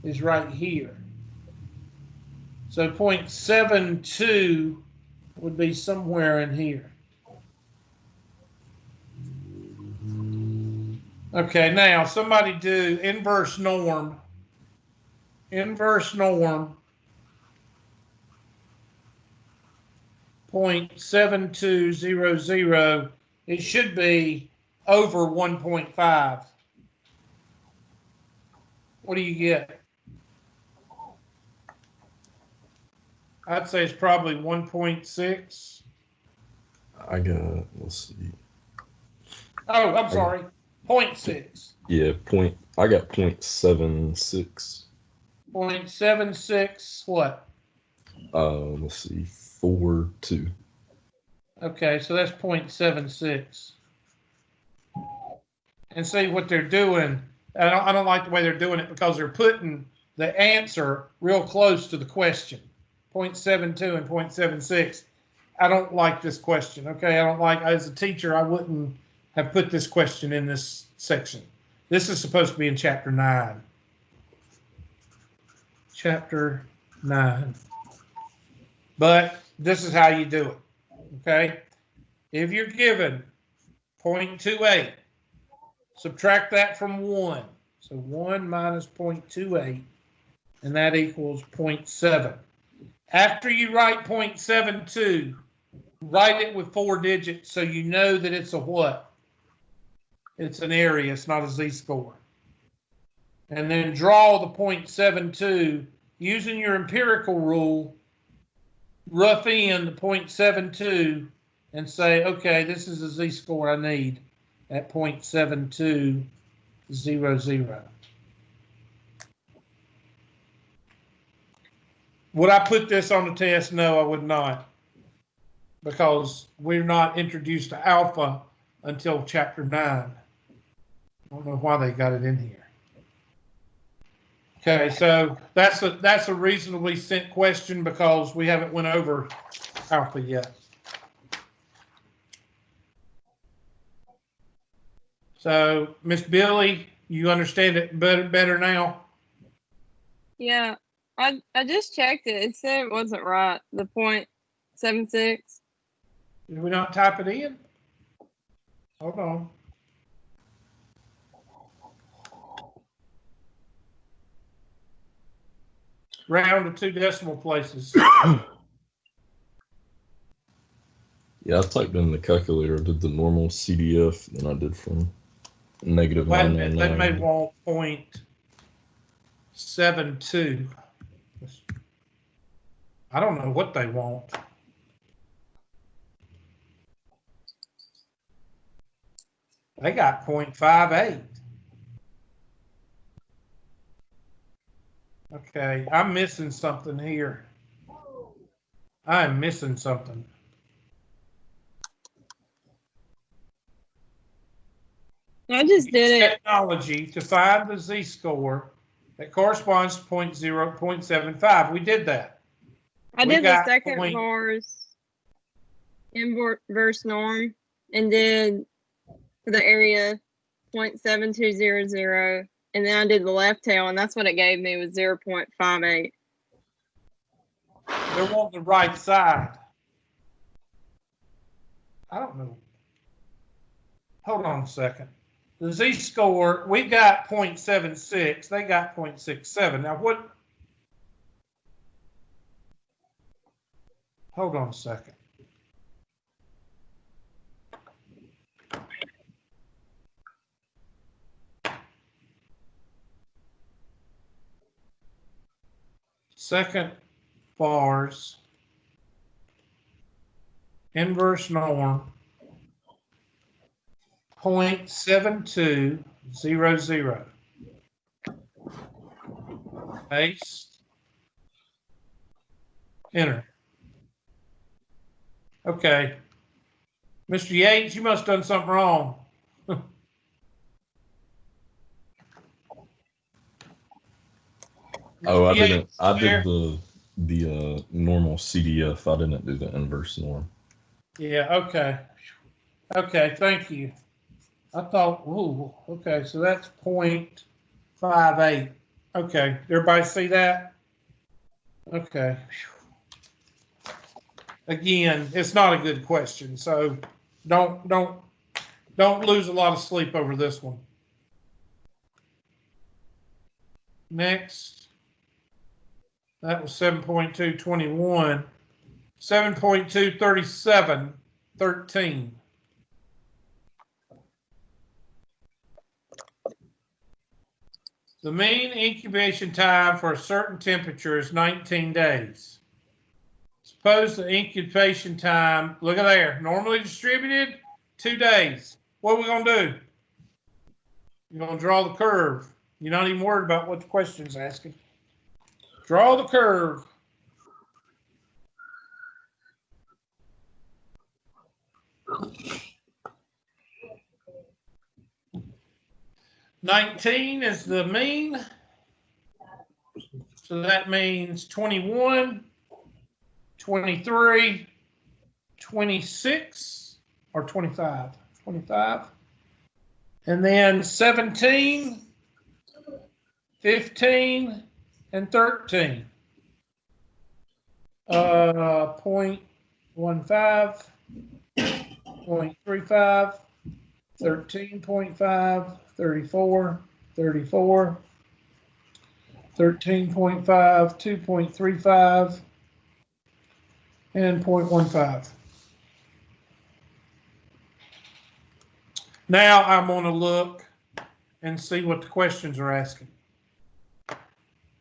is right here. So 0.72 would be somewhere in here. Okay, now somebody do inverse norm. Inverse norm 0.7200, it should be over 1.5. What do you get? I'd say it's probably 1.6. I got, let's see. Oh, I'm sorry. 0.6. Yeah, I got 0.76. 0.76 what? Let's see, 4.2. Okay, so that's 0.76. And see what they're doing. I don't like the way they're doing it because they're putting the answer real close to the question. 0.72 and 0.76. I don't like this question. Okay, I don't like, as a teacher, I wouldn't have put this question in this section. This is supposed to be in chapter 9. Chapter 9. But this is how you do it. Okay, if you're given 0.28, subtract that from 1. So 1 minus 0.28, and that equals 0.7. After you write 0.72, write it with 4 digits so you know that it's a what? It's an area, it's not a z-score. And then draw the 0.72 using your empirical rule, rough in the 0.72 and say, okay, this is a z-score I need at 0.7200. Would I put this on the test? No, I would not, because we're not introduced to alpha until chapter 9. I don't know why they got it in here. Okay, so that's a reasonably sent question because we haven't went over alpha yet. So, Miss Billy, you understand it better now? Yeah, I just checked it. It said it wasn't right. The 0.76. Did we not type it in? Hold on. Round to 2 decimal places. Yeah, I typed in the calculator, did the normal CDF, then I did from negative Wait a minute, they may 999. want 0.72. I don't know what they want. They got 0.58. Okay, I'm missing something here. I'm missing something. I just did it. Technology to find the z-score that corresponds to 0.75. We did that. I We did the got second point- bar's inverse norm and did the area 0.7200, and then I did the left tail, and that's what it gave me was 0.58. They want the right side. I don't know. Hold on a second. The z-score, we got 0.76. They got 0.67. Now what? Hold on a second. Second bars, inverse norm, 0.7200. Paste. Enter. Okay. Mr. Yates, you must have done something wrong. Oh, I Mr. didn't. Yates, I there? did the normal CDF. I didn't do the inverse norm. Yeah, okay. Okay, thank you. I thought, ooh, okay, so that's 0.58. Okay, everybody see that? Okay. Again, it's not a good question, so don't lose a lot of sleep over this one. Next. That was 7.221. 7.237, 13. The mean incubation time for a certain temperature is 19 days. Suppose the incubation time, look at there, normally distributed, 2 days. What are we going to do? You're going to draw the curve. You're not even worried about what the question's asking. Draw the curve. $19 is the mean. So that means 21, 23, 26, or 25. 25. And then 17, 15, and 13. 0.15, 0.35, 13.5, 34, 34, 13.5, 2.35, and 0.15. Now I'm going to look and see what the questions are asking.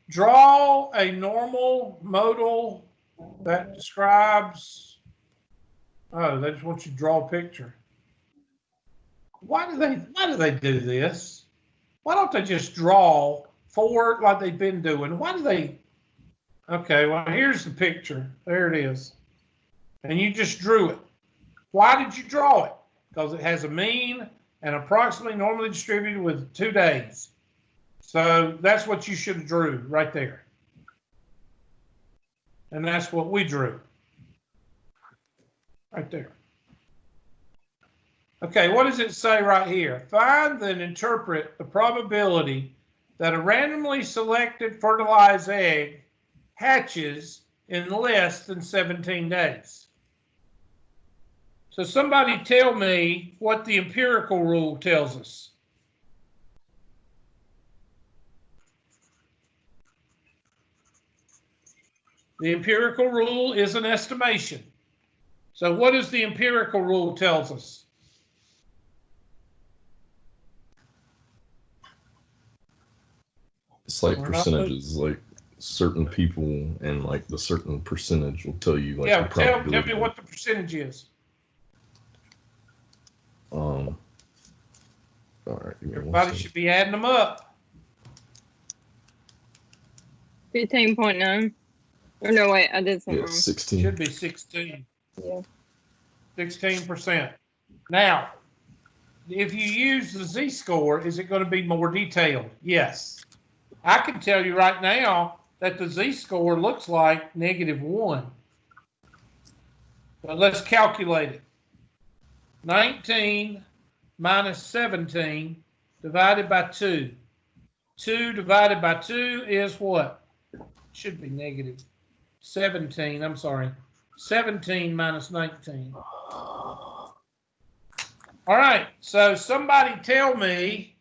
Draw a normal modal that describes, oh, they just want you to draw a picture. Why do they do this? Why don't they just draw forward like they've been doing? Why do they? Okay, well, here's the picture. There it is. And you just drew it. Why did you draw it? Because it has a mean and approximately normally distributed with 2 days. So that's what you should have drew right there. And that's what we drew. Right there. Okay, what does it say right here? Find and interpret the probability that a randomly selected fertilized egg hatches in less than 17 days. So somebody tell me what the empirical rule tells us. The empirical rule is an estimation. So what does the empirical rule tells us? It's like percentages, like certain people and like the certain percentage will tell you like Yeah, the tell probability. me what the percentage is. All right. Everybody should be adding them up. 15.9. Or no, wait, I did something Yeah, wrong. 16. Should be 16. Yeah. 16%. Now, if you use the z-score, is it going to be more detailed? Yes. I can tell you right now that the z-score looks like -1. But let's calculate it. 19 minus 17 divided by 2. 2 divided by 2 is what? Should be negative 17. I'm sorry. 17 minus 19. All right. So somebody tell me,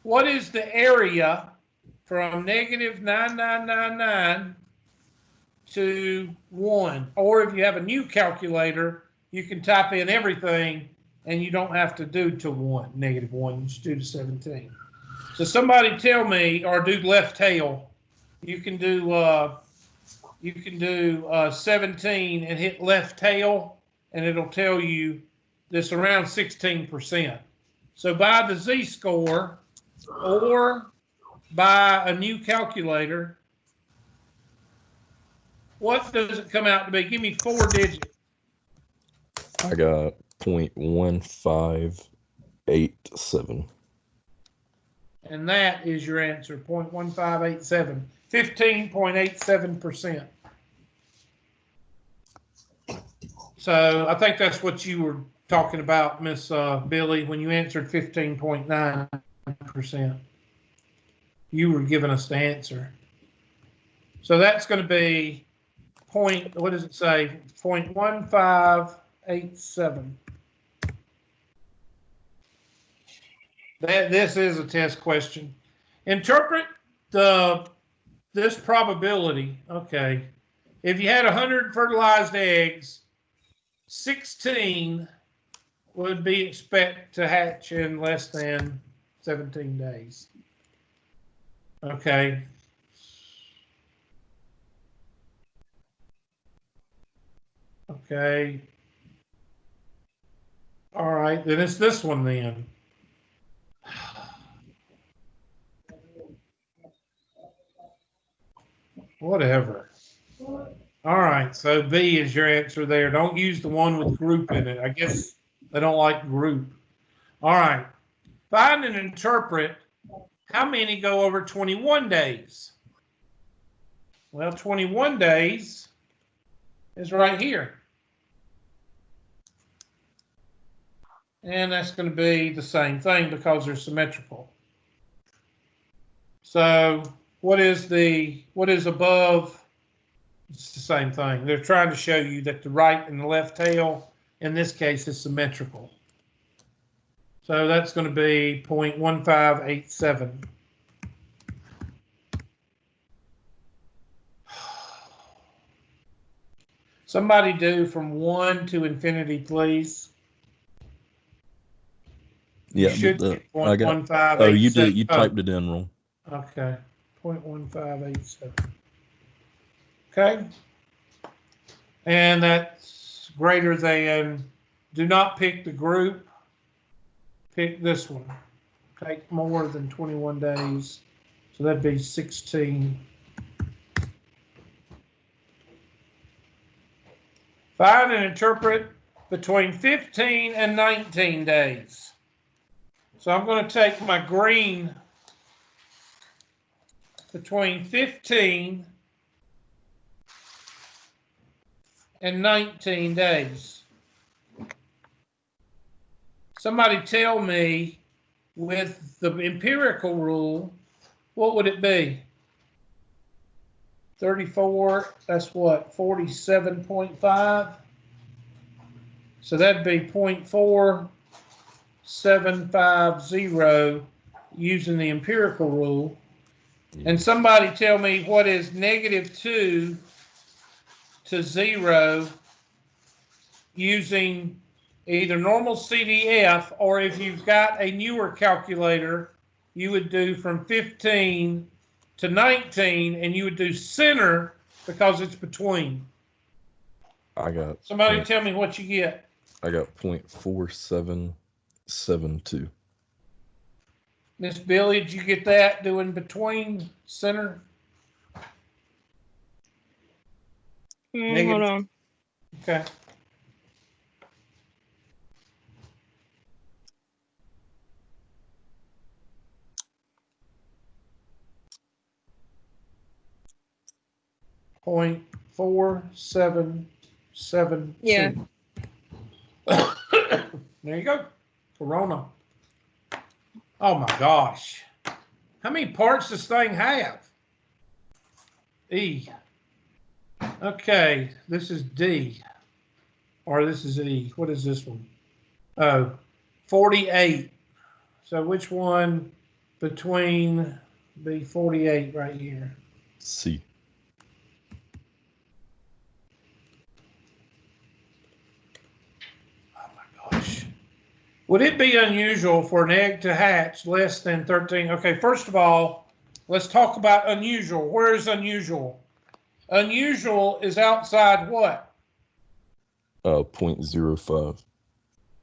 what is the area from -9999 to 1? Or if you have a new calculator, you can type in everything and you don't have to do to 1, -1. You just do to 17. So somebody tell me, or do left tail. You can do 17 and hit left tail, and it'll tell you this around 16%. So by the z-score or by a new calculator, what does it come out to be? Give me 4 digits. I got 0.1587. And that is your answer, 0.1587, 15.87%. So I think that's what you were talking about, Miss Billy, when you answered 15.9%. You were giving us the answer. So that's going to be what does it say? 0.1587. This is a test question. Interpret this probability. Okay. if you had 100 fertilized eggs, 16 would be expect to hatch in less than 17 days. Okay. Okay. All right, then it's this one then. Whatever. All right, so B is your answer there. Don't use the one with group in it. I guess they don't like group. All right. Find and interpret how many go over 21 days. Well, 21 days is right here. And that's going to be the same thing because they're symmetrical. So what is above? It's the same thing. They're trying to show you that the right and the left tail, in this case, is symmetrical. So that's going to be 0.1587. Somebody do from 1 to infinity, please. Yeah, You should but get I got. 0.1587. Oh, you did. You typed it in wrong. Okay, 0.1587. Okay. And that's greater than, do not pick the group, pick this one. Take more than 21 days. So that'd be 16. Find and interpret between 15 and 19 days. So I'm going to take my green between 15 and 19 days. Somebody tell me, with the empirical rule, what would it be? 34, that's what, 47.5? So that'd be 0.4750 using the empirical rule. And somebody tell me what is -2 to 0 using either normal CDF, or if you've got a newer calculator, you would do from 15 to 19, and you would do center because it's between. I got. Somebody tell me what you get. I got 0.4772. Miss Billy, did you get that doing between center? Hold on. Okay. .4772. Yeah. There you go. Corona. Oh my gosh. How many parts does this thing have? E. Okay, this is D. Or this is E. What is this one? Oh, 48. So which one between the 48 right here? C. Gosh. Would it be unusual for an egg to hatch less than 13? Okay, first of all, let's talk about unusual. Where is unusual? Unusual is outside what? 0.05.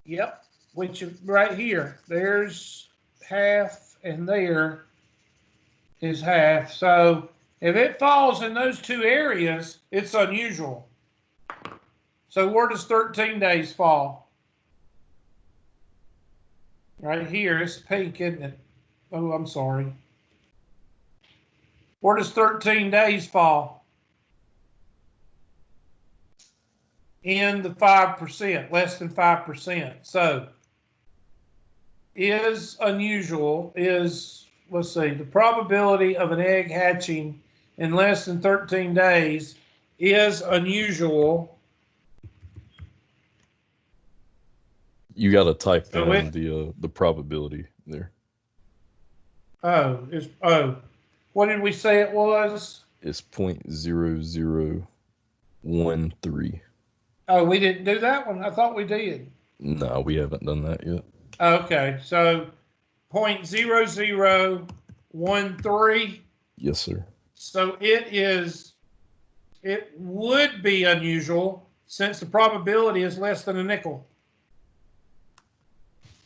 Yep, which is right here. There's half and there is half. So if it falls in those two areas, it's unusual. So where does 13 days fall? Right here, it's pink, isn't it? Oh, I'm sorry. Where does 13 days fall? In the 5%, less than 5%. So, is unusual is, let's see, the probability of an egg hatching in less than 13 days is unusual. You got to type So in the probability there. What did we say it was? It's 0.00 1.3. Oh, we didn't do that one? I thought we did. No, we haven't done that yet. Okay, so 0.0013. Yes, sir. So it would be unusual since the probability is less than a nickel.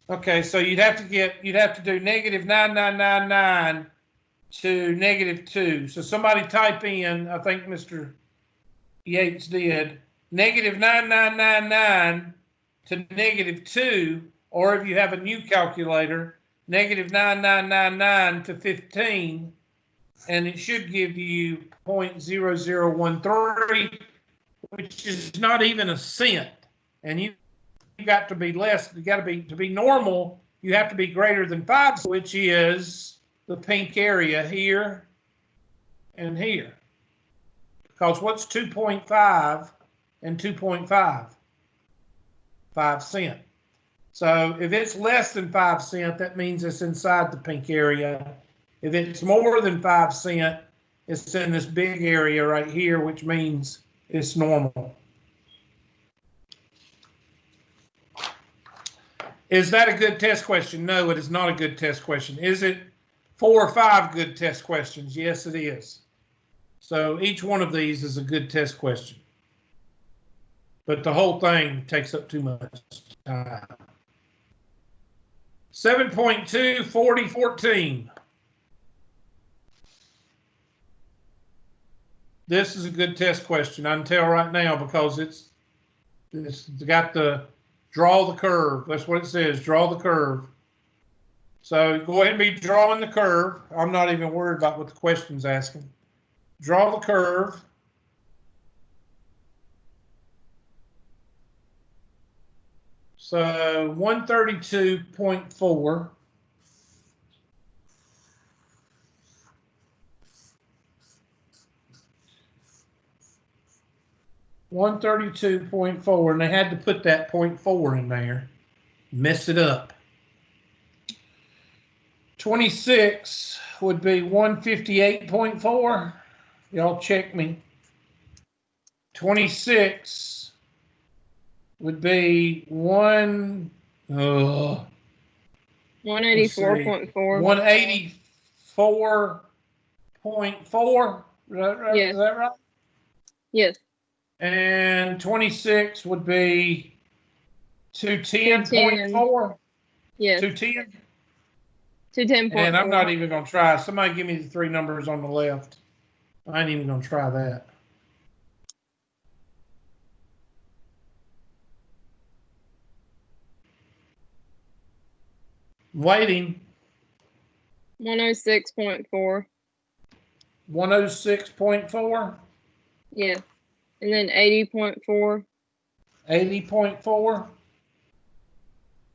Okay, so you'd have to do -9999 to -2. So somebody type in, I think Mr. Yates did, -9999 to -2, or if you have a new calculator, -9999 to 15, and it should give you 0.0013, which is not even a cent. And you got to be less, you got to be normal, you have to be greater than 5, which is the pink area here and here. Because what's 2.5 and 2.5? 5 cents. So if it's less than 5 cents, that means it's inside the pink area. If it's more than 5 cents, it's in this big area right here, which means it's normal. Is that a good test question? No, it is not a good test question. Is it 4 or 5 good test questions? Yes, it is. So each one of these is a good test question. But the whole thing takes up too much time. 7.2, 40, 14. This is a good test question. I can tell right now because it's got the draw the curve. That's what it says, draw the curve. So go ahead and be drawing the curve. I'm not even worried about what the question's asking. Draw the curve. So 132.4. .4, and they had to put that 0.4 in there. Mess it up. 26 would be 158.4. Y'all check me. 26 would be 184.4. 184.4. Yes. Is that right? Yes. And 26 would be 210.4. Yes. 210. 210.4. And I'm not even going to try. Somebody give me the 3 numbers on the left. I ain't even going to try that. Waiting. 106.4. 106.4. Yes. And then 80.4. 80.4.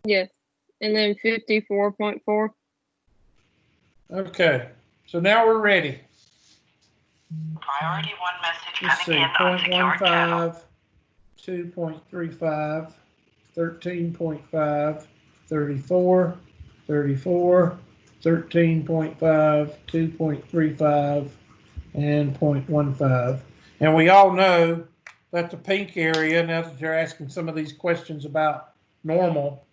Yes. And then 54.4. Okay. So now we're ready. Priority 1 message Let's see. coming in on secure channel. 2.35, 13.5, 34, 34, 13.5, 2.35, and 0.15. And we all know that the pink area, now that you're asking some of these questions about normal,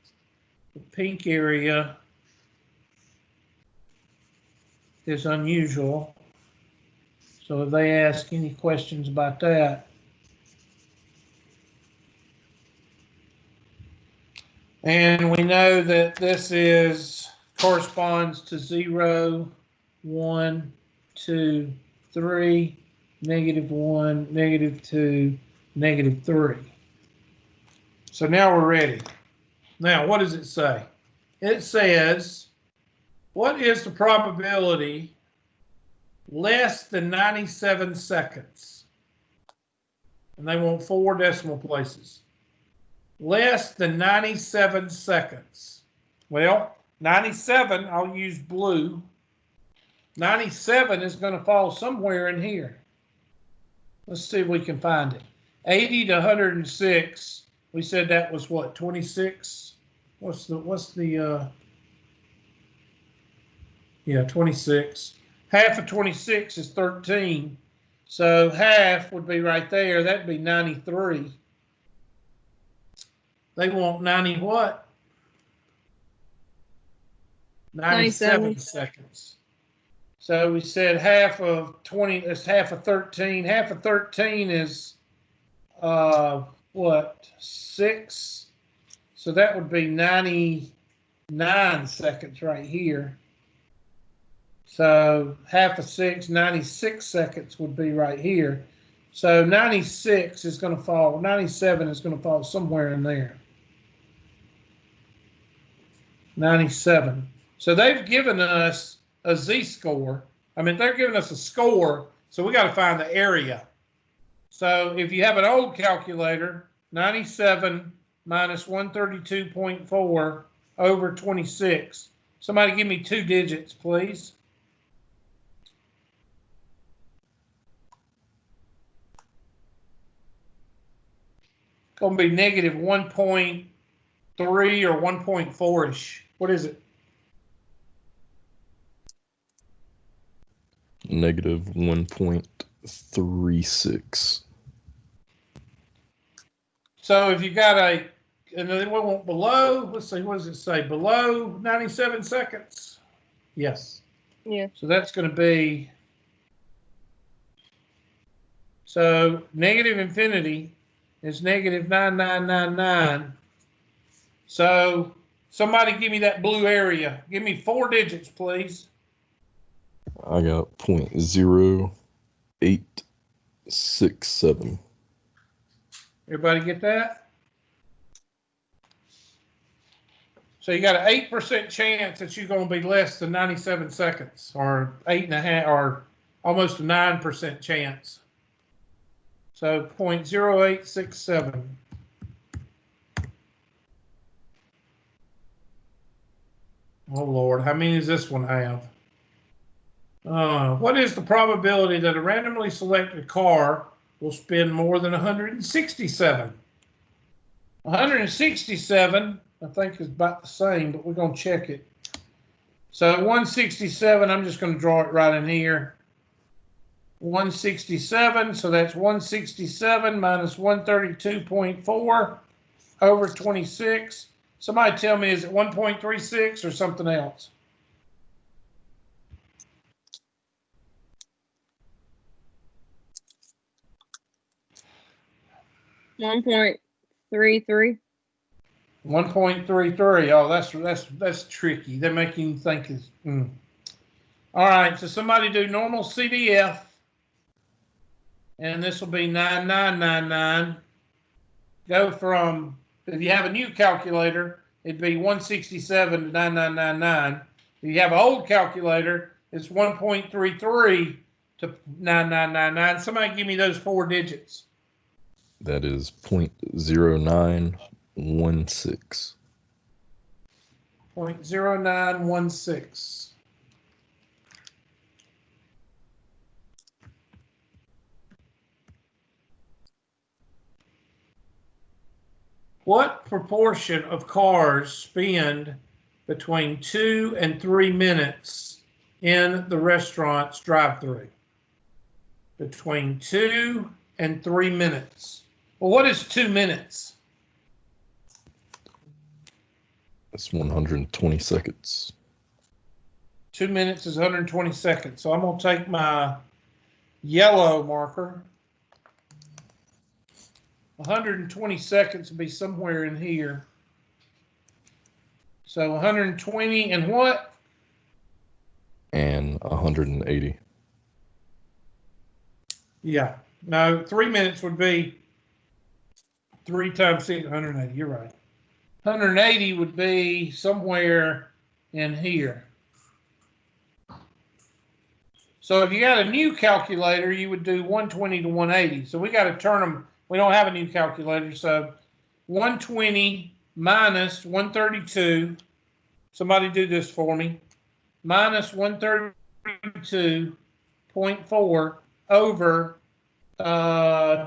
the pink area is unusual. So if they ask any questions about that, and we know that this corresponds to 0, 1, 2, 3, -1, -2, -3. So now we're ready. Now, what does it say? It says, what is the probability less than 97 seconds? And they want 4 decimal places. Less than 97 seconds. Well, 97, I'll use blue. 97 is going to fall somewhere in here. Let's see if we can find it. 80 to 106, we said that was what, 26? Yeah, 26. Half of 26 is 13. So half would be right there. That'd be 93. They want 90 what? 97 seconds. So we said half of 20 is half of 13. Half of 13 is what? 6. So that would be 99 seconds right here. So half of 6, 96 seconds would be right here. So 96 is going to fall, 97 is going to fall somewhere in there. 97. So they've given us a z-score. I mean, they're giving us a score, so we got to find the area. So if you have an old calculator, 97 minus 132.4 over 26. Somebody give me 2 digits, please. Going to be negative 1.3 or 1.4-ish. What is it? Negative 1.36. So if you got and then we want below, let's see, what does it say? Below 97 seconds? Yes. Yeah. So that's going to be, so negative infinity is negative 9999. So somebody give me that blue area. Give me 4 digits, please. I got 0.0867. Everybody get that? So you got an 8% chance that you're going to be less than 97 seconds, or 8.5, or almost a 9% chance. So 0.0867. Oh Lord, how many does this one have? What is the probability that a randomly selected car will spin more than 167? 167, I think, is about the same, but we're going to check it. So 167, I'm just going to draw it right in here. 167, so that's 167 minus 132.4 over 26. Somebody tell me, is it 1.36 or something else? 1.33. 1.33. Oh, that's tricky. They're making you think it's. All right, so somebody do normal CDF, and this will be 9999. Go from, if you have a new calculator, it'd be 167 to 9999. If you have an old calculator, it's 1.33 to 9999. Somebody give me those 4 digits. That is 0.0916. 0.0916. What proportion of cars spend between 2 and 3 minutes in the restaurant's drive-thru? Between 2 and 3 minutes. Well, what is 2 minutes? That's 120 seconds. 2 minutes is 120 seconds. So I'm going to take my yellow marker. 120 seconds will be somewhere in here. So 120 and what? And 180. Yeah. No, 3 minutes would be 3 times 6, 180. You're right. 180 would be somewhere in here. So if you got a new calculator, you would do 120 to 180. So we got to turn them. We don't have a new calculator. So 120 minus 132. Somebody do this for me. Minus 132.4 over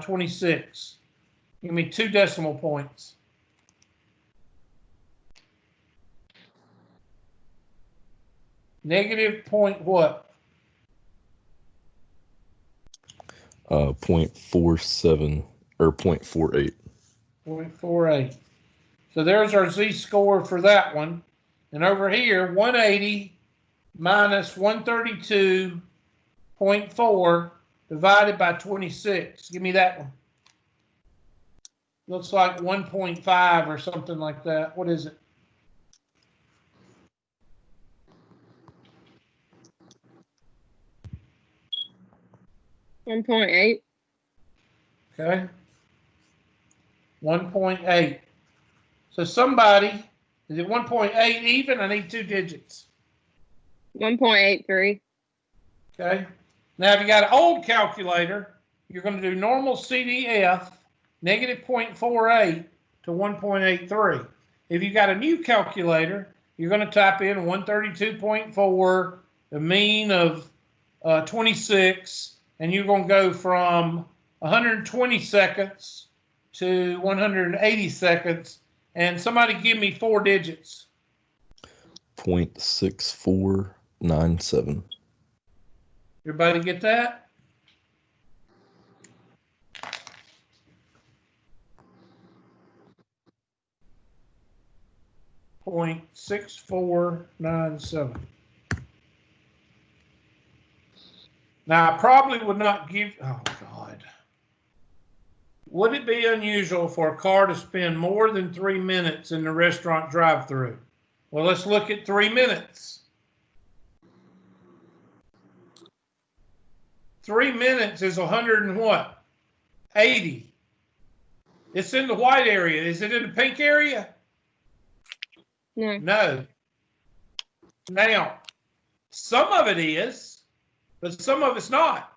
26. Give me 2 decimal points. Negative point what? .47 or .48. 0.48. So there's our z-score for that one. And over here, 180 minus 132.4 divided by 26. Give me that one. Looks like 1.5 or something like that. What is it? $1.8. Okay. 1.8. So somebody, is it 1.8 even? I need 2 digits. 1.83. Okay. Now, if you got an old calculator, you're going to do normal CDF, negative 0.48 to 1.83. If you got a new calculator, you're going to type in 132.4, the mean of 26, and you're going to go from 120 seconds to 180 seconds. And somebody give me 4 digits. 0.6497. Everybody get that? .6497. Now, I probably would not give, oh God. Would it be unusual for a car to spend more than 3 minutes in the restaurant drive-through? Well, let's look at 3 minutes. 3 minutes is 100 and what? 80. It's in the white area. Is it in the pink area? No. No. Now, some of it is, but some of it's not.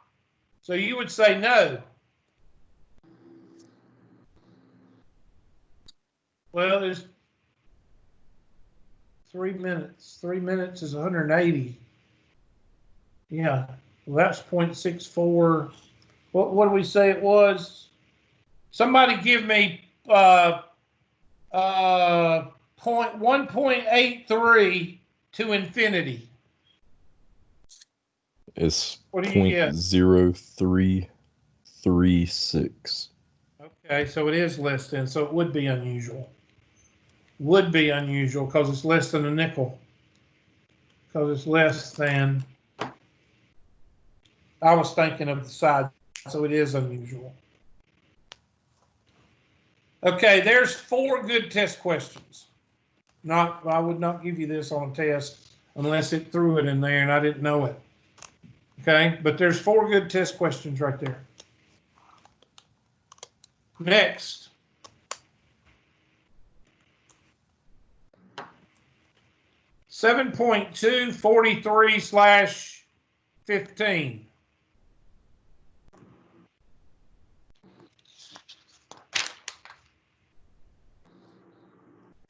So you would say no. Well, there's 3 minutes. 3 minutes is 180. Yeah. Well, that's 0.64. What do we say it was? Somebody give me 1.83 to infinity. It's What do you get? 0.0336. Okay, so it is less than, so it would be unusual. Would be unusual because it's less than a nickel. Because it's less than, I was thinking of the side, so it is unusual. Okay, there's 4 good test questions. I would not give you this on a test unless it threw it in there and I didn't know it. Okay, but there's 4 good test questions right there. Next. 7.243/15.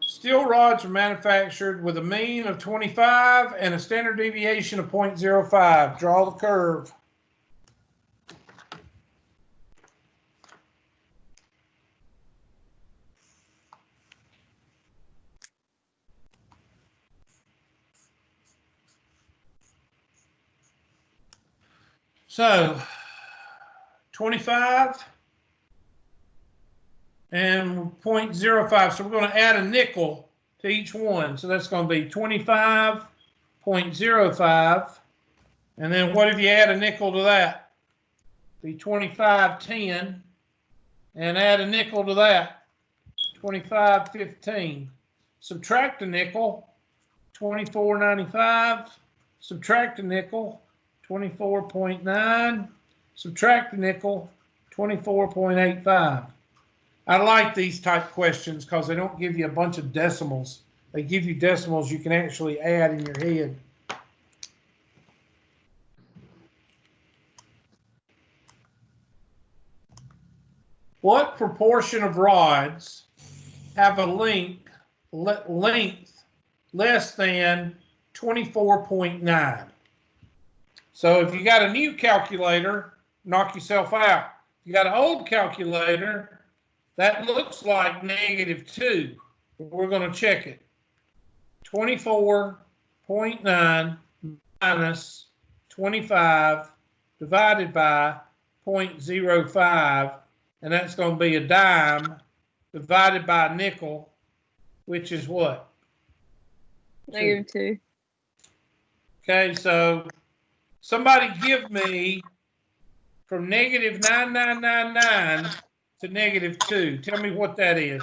Steel rods are manufactured with a mean of 25 and a standard deviation of 0.05. Draw the curve. So 25 and 0.05. So we're going to add a nickel to each one. So that's going to be 25.05. And then what if you add a nickel to that? Be 25.10. And add a nickel to that. 25.15. Subtract a nickel. 24.95. Subtract a nickel. 24.9. Subtract a nickel. 24.85. I like these type questions because they don't give you a bunch of decimals. They give you decimals you can actually add in your head. What proportion of rods have a length less than 24.9? So if you got a new calculator, knock yourself out. If you got an old calculator, that looks like -2. We're going to check it. 24.9 minus 25 divided by 0.05, and that's going to be a dime divided by a nickel, which is what? -2. Okay, so somebody give me from -9999 to -2. Tell me what that is.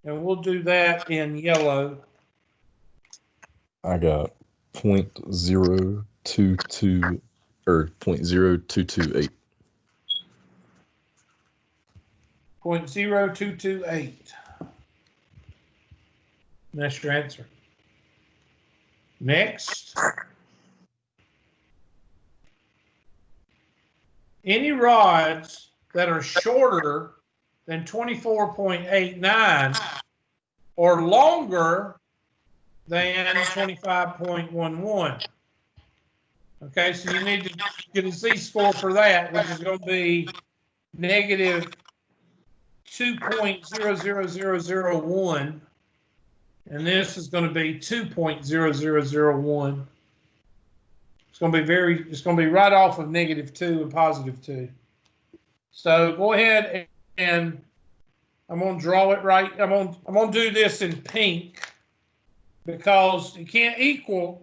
And we'll do that in yellow. I got 0.022 or 0.0228. 0.0228. That's your answer. Next. Any rods that are shorter than 24.89 or longer than 25.11. Okay, so you need to get a Z-score for that, which is going to be negative 2.00001, and this is going to be 2.0001. It's going to be it's going to be right off of -2 and +2. So go ahead and I'm going to draw it right. I'm going to do this in pink because you can't equal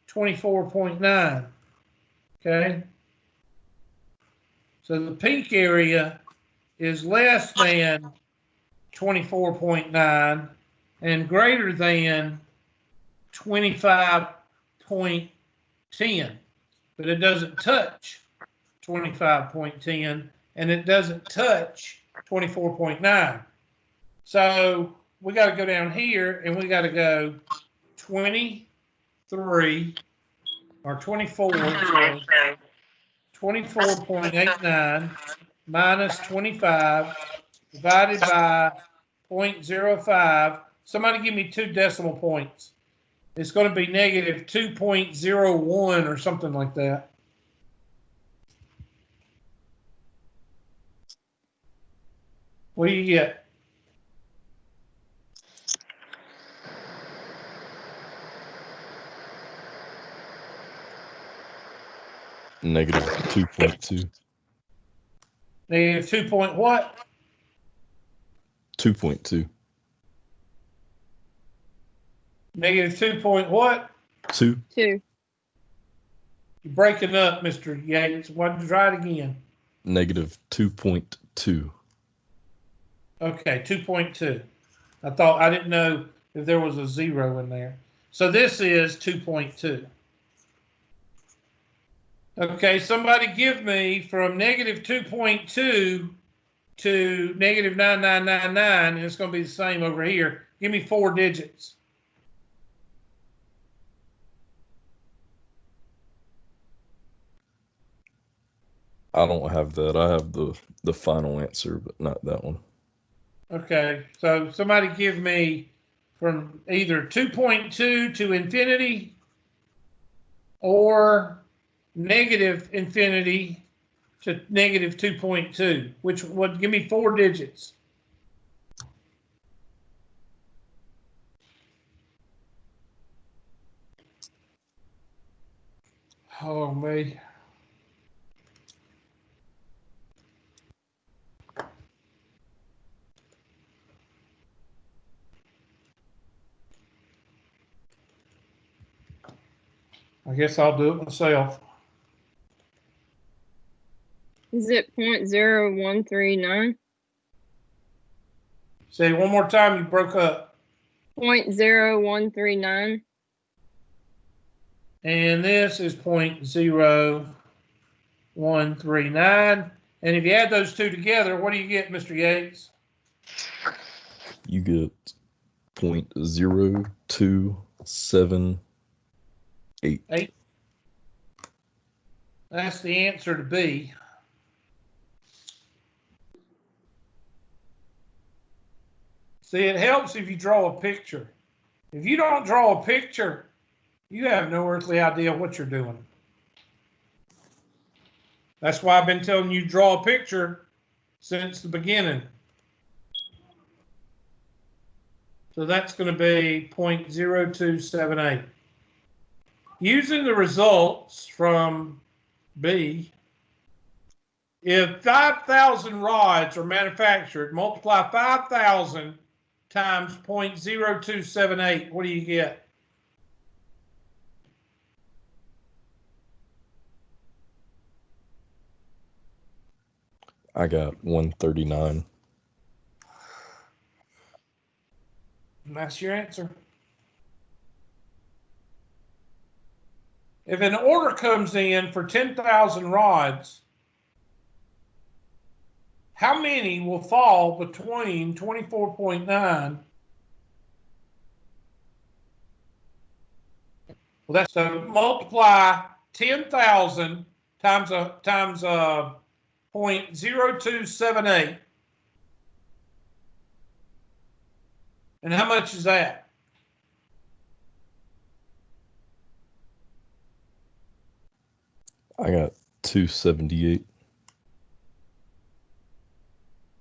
24.9. Okay? So the pink area is less than 24.9 and greater than 25.10, but it doesn't touch 25.10 and it doesn't touch 24.9. So we got to go down here and we got to go 23 or 24, sorry, 24.89 minus 25 divided by 0.05. Somebody give me 2 decimal points. It's going to be negative 2.01 or something like that. What do you get? Negative 2.2. Negative 2 point what? 2.2. Negative 2 point what? 2. 2. You're breaking up, Mr. Yates. Why don't you try it again? Negative 2.2. Okay, 2.2. I didn't know if there was a 0 in there. So this is 2.2. Okay, somebody give me from negative 2.2 to negative 9999, and it's going to be the same over here. Give me 4 digits. I don't have that. I have the final answer, but not that one. Okay, so somebody give me from either 2.2 to infinity or negative infinity to negative 2.2, which would give me 4 digits. Oh, me. I guess I'll do it myself. Is it 0.0139? Say it one more time, you broke up. 0.0139. And this is 0.0139. And if you add those two together, what do you get, Mr. Yates? You get 0.0278. 8. That's the answer to B. See, it helps if you draw a picture. If you don't draw a picture, you have no earthly idea what you're doing. That's why I've been telling you draw a picture since the beginning. So that's going to be 0.0278. Using the results from B, if 5,000 rods are manufactured, multiply 5,000 times 0.0278. What do you get? I got 139. And that's your answer. If an order comes in for 10,000 rods, how many will fall between 24.9? Well, that's so multiply 10,000 times 0.0278. And how much is that? I got 278.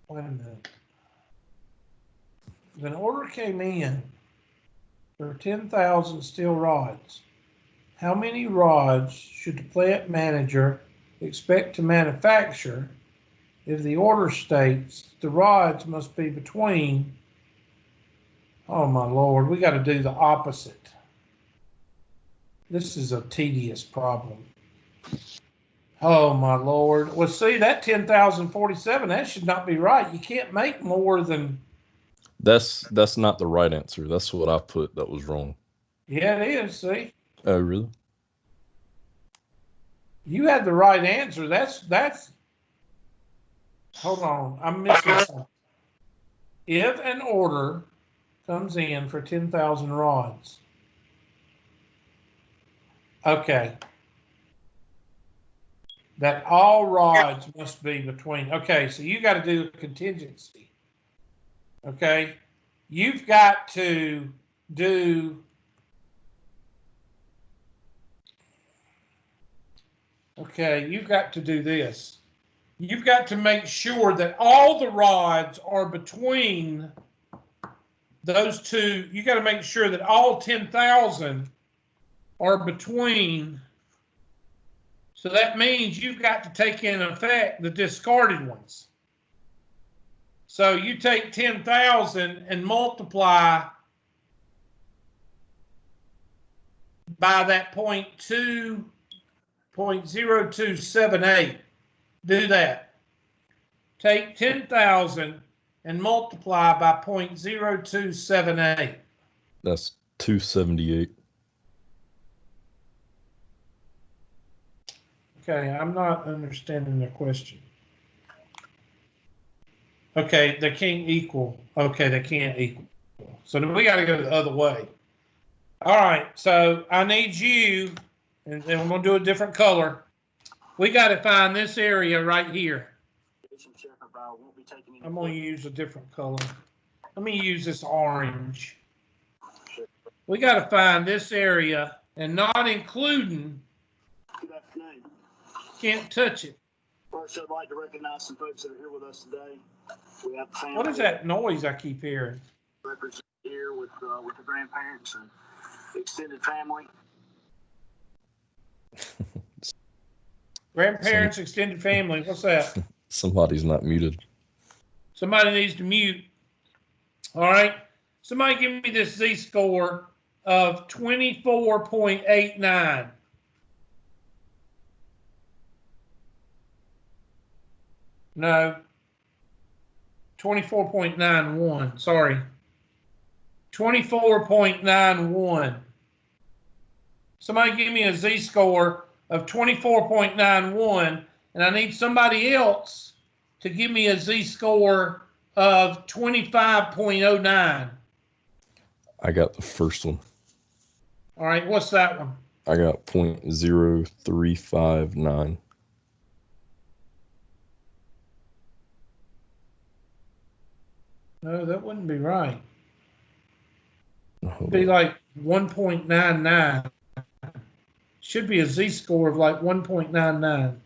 Wait a minute. If an order came in for 10,000 steel rods, how many rods should the plant manager expect to manufacture if the order states the rods must be between? Oh my Lord, we got to do the opposite. This is a tedious problem. Oh my Lord. Well, see, that 10,047, that should not be right. You can't make more than. That's not the right answer. That's what I put that was wrong. Yeah, it is. See, Oh, really? you had the right answer. That's. Hold on, I'm missing something. If an order comes in for 10,000 rods. Okay. That all rods must be between. Okay, so you got to do a contingency. Okay. You've got to do. Okay, you've got to do this. You've got to make sure that all the rods are between those two. You got to make sure that all 10,000 are between. So that means you've got to take in effect the discarded ones. So you take 10,000 and multiply by that 0.0278. Do that. Take 10,000 and multiply by 0.0278. That's 278. Okay, I'm not understanding the question. Okay, they can't equal. Okay, they can't equal. So then we got to go the other way. All right, so I need you, and then we're going to do a different color. We got to find this area right here. I'm going to use a different color. Let me use this orange. We got to find this area and not including. Good afternoon. Can't touch it. First, I'd like to recognize some folks that are here with us today. We have family. What is that noise I keep hearing? Represent here with the grandparents and extended family. Grandparents, extended family. What's that? Somebody's not muted. Somebody needs to mute. All right. Somebody give me this Z-score of 24.89. No. 24.91. Sorry. 24.91. Somebody give me a Z-score of 24.91, and I need somebody else to give me a Z-score of 25.09. I got the first one. All right, what's that one? I got 0.0359. No, that wouldn't be right. Hold It'd be on. like 1.99. Should be a Z-score of like 1.99.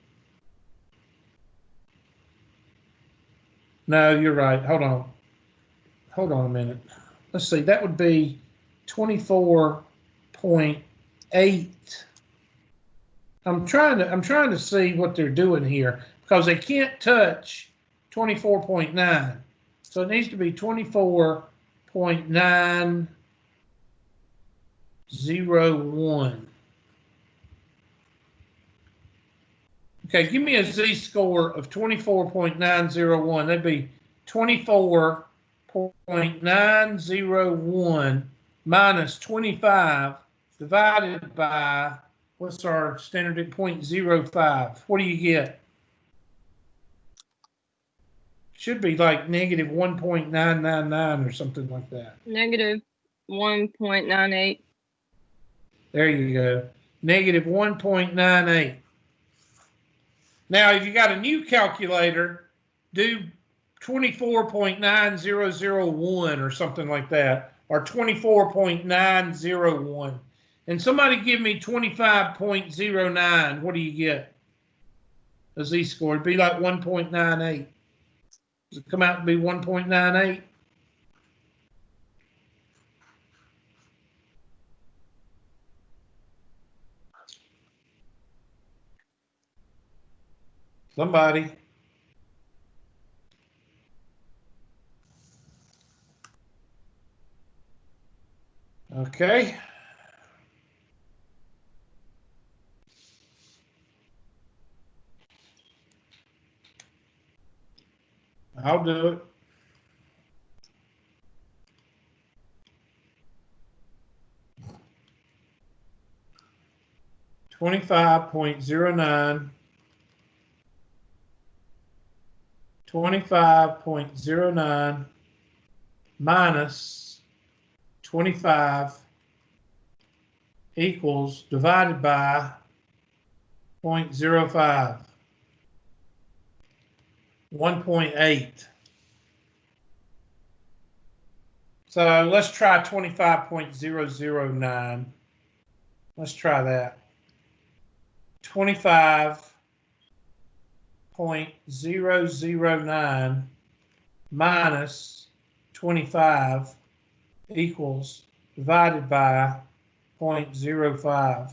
No, you're right. Hold on. Hold on a minute. Let's see. That would be 24.8. I'm trying to see what they're doing here because they can't touch 24.9. So it needs to be 24.901. Okay, give me a z-score of 24.901. That'd be 24.901 minus 25 divided by, what's our standard at 0.05? What do you get? Should be like negative 1.999 or something like that. Negative 1.98. There you go. Negative 1.98. Now, if you got a new calculator, do 24.9001 or something like that, or 24.901. And somebody give me 25.09. What do you get? A z-score. It'd be like 1.98. Does it come out to be 1.98? Somebody. Okay. I'll do it. .09 25.09 minus 25 equals divided by 0.05. 1.8. So let's try 25.009. Let's try that. 25.009 minus 25 equals divided by 0.05.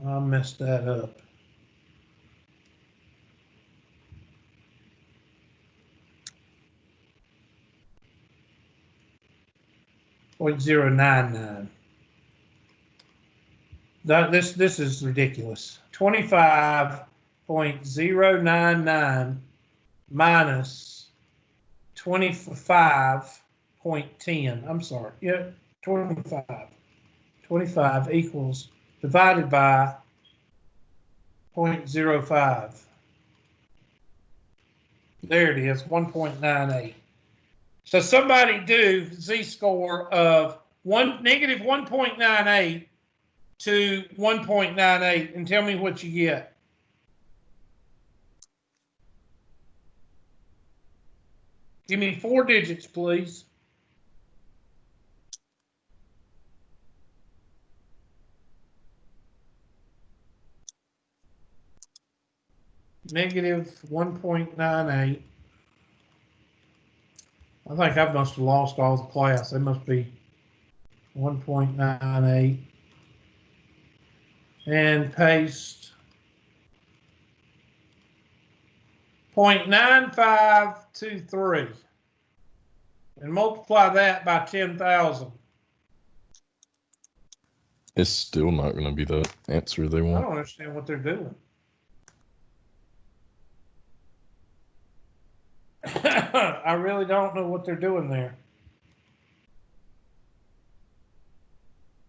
I messed that up. .099. This is ridiculous. 25.099 minus 25.10. I'm sorry. Yeah, 25. 25 equals divided by 0.05. There it is, 1.98. So somebody do z-score of negative 1.98 to 1.98 and tell me what you get. Give me 4 digits, please. Negative 1.98. I think I must have lost all the class. It must be 1.98. And paste 0.9523 and multiply that by 10,000. It's still not going to be the answer they I want. don't understand what they're doing. I really don't know what they're doing there.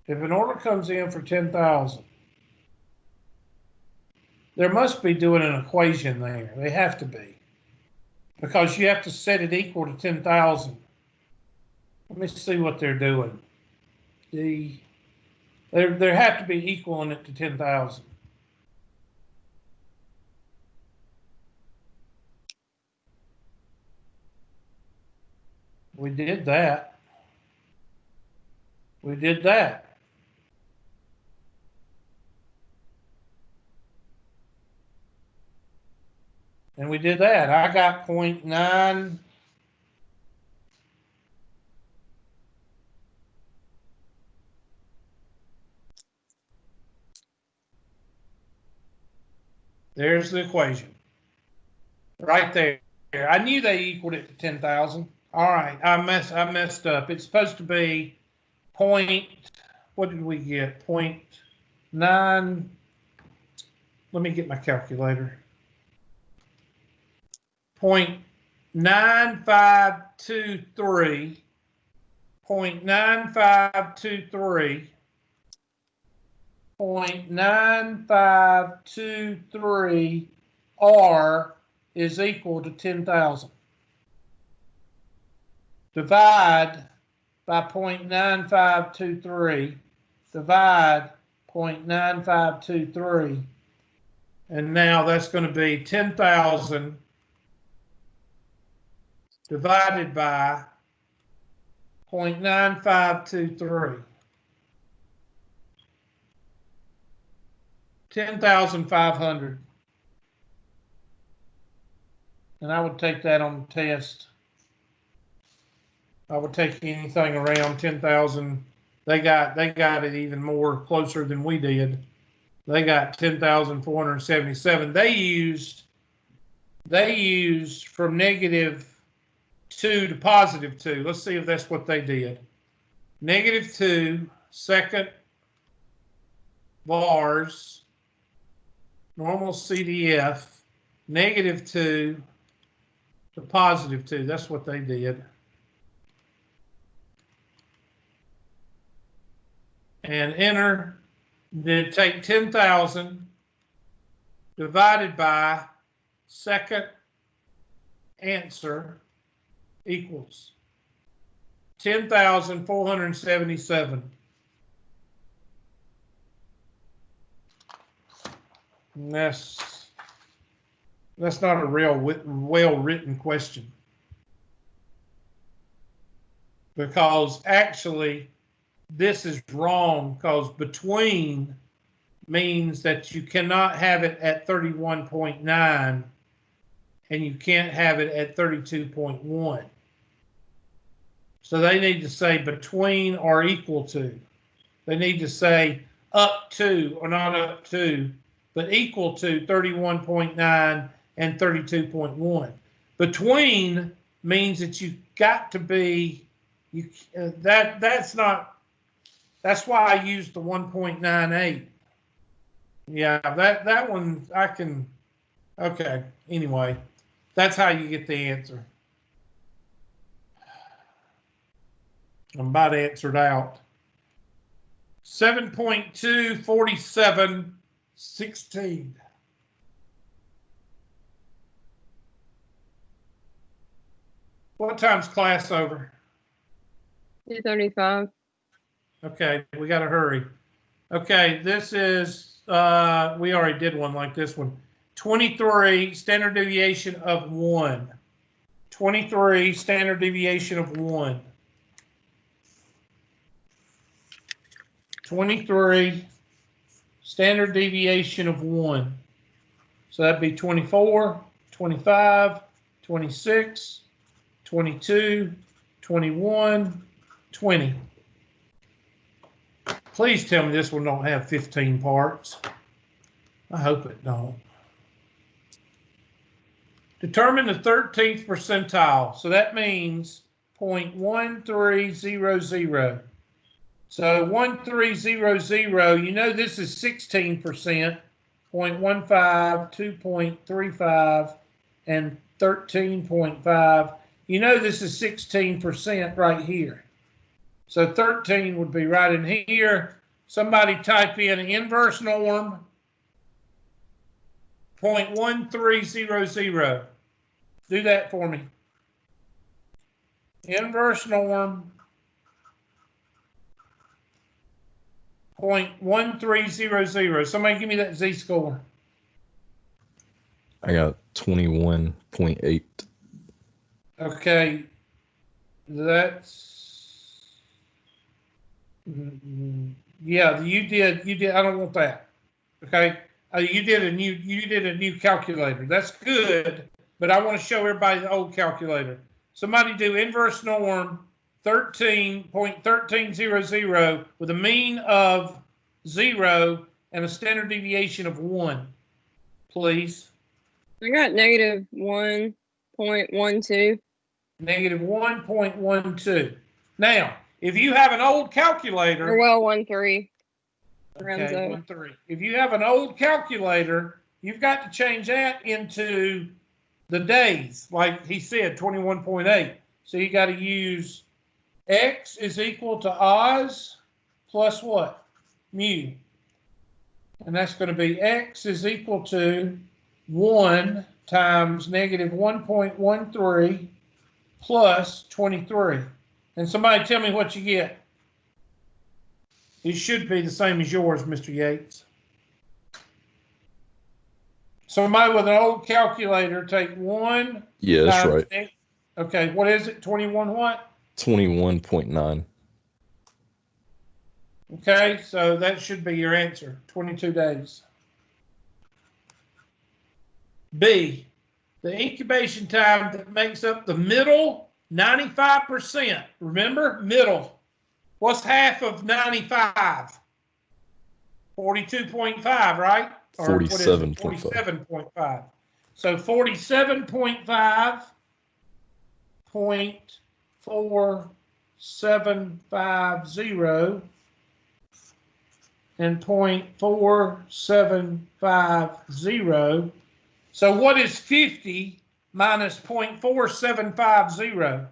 If an order comes in for 10,000, there must be doing an equation there. They have to be. Because you have to set it equal to 10,000. Let me see what they're doing. They have to be equaling it to 10,000. We did that. We did that. And we did that. I got 0.9. There's the equation. Right there. I knew they equaled it to 10,000. All right, I messed up. It's supposed to be what did we get? 0.9. Let me get my calculator. 0.9523. 0.9523. 0.9523 R is equal to 10,000. Divide by 0.9523. Divide 0.9523. And now that's going to be 10,000 divided by 0.9523. 10,500. And I would take that on the test. I would take anything around 10,000. They got it even more closer than we did. They got 10,477. They used from -2 to +2. Let's see if that's what they did. -2 second bars, normal CDF, -2 to +2. That's what they did. And enter. Then take 10,000 divided by second answer equals 10,477. And that's not a real well-written question, because actually this is wrong, because between means that you cannot have it at 31.9 and you can't have it at 32.1. So they need to say between or equal to. They need to say up to, or not up to, but equal to 31.9 and 32.1. Between means that you've got to be, that's why I used the 1.98. Yeah, that one I can, okay, anyway, that's how you get the answer. I'm about answered out. 7.24716. What time's class over? 2:35. Okay, we got to hurry. Okay, this is, we already did one like this one. 23, standard deviation of 1. 23, standard deviation of 1. 23, standard deviation of 1. So that'd be 24, 25, 26, 22, 21, 20. Please tell me this one don't have 15 parts. I hope it don't. Determine the 13th percentile. So that means 0.1300. So 1300, you know this is 16%, 0.15, 2.35, and 13.5. You know this is 16% right here. So 13 would be right in here. Somebody type in inverse norm 0.1300. Do that for me. Inverse norm 0.1300. Somebody give me that z-score. I got 21.8. Okay, that's, yeah, you did, I don't want that. Okay, you did a new calculator. That's good, but I want to show everybody the old calculator. Somebody do inverse norm 13.1300 with a mean of 0 and a standard deviation of 1. please. I got negative 1.12. Negative 1.12. Now, if you have an old calculator, Or well, 1.3. Rounds okay, up. 1.3. If you have an old calculator, you've got to change that into the days, like he said, 21.8. So you got to use x is equal to Oz plus what? Mu. And that's going to be x is equal to 1 times negative 1.13 plus 23. And somebody tell me what you get. It should be the same as yours, Mr. Yates. Somebody with an old calculator, take 1 Yeah, that's times right. okay, what is it? 21 what? 21.9. Okay, so that should be your answer, 22 days. B, the incubation time that makes up the middle 95%. Remember, middle. What's half of 95? 42.5, right? Or what is it? 47.5. 47.5. So 47.5.4750 and 0.4750. So what is 50 minus 0.4750?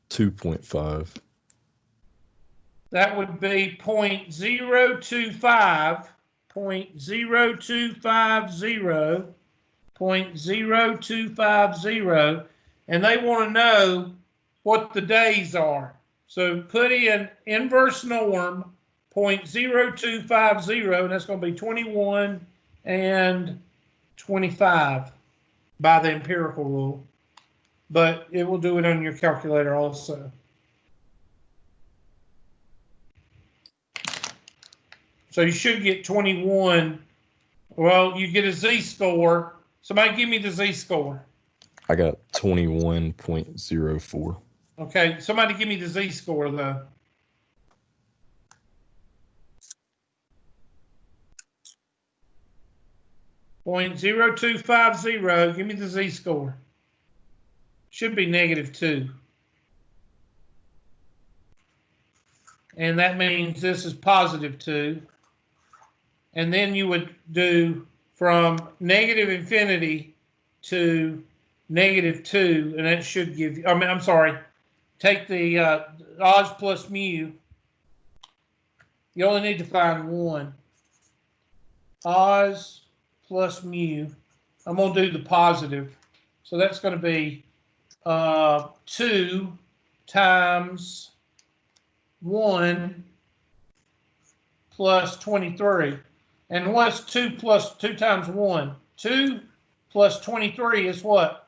2.5. That would be 0.025, 0.0250, 0.0250, and they want to know what the days are. So put in inverse norm 0.0250, and that's going to be 21 and 25 by the empirical rule. But it will do it on your calculator also. So you should get 21. Well, you get a z-score. Somebody give me the z-score. I got 21.04. Okay, somebody give me the z-score though. .0250. Give me the z-score. Should be -2. And that means this is +2. And then you would do from negative infinity to -2, and that should give you, I'm sorry, take the Oz plus mu. You only need to find one. Oz plus mu. I'm going to do the positive. So that's going to be 2 times 1 plus 23. And what's 2 times 1? 2 plus 23 is what?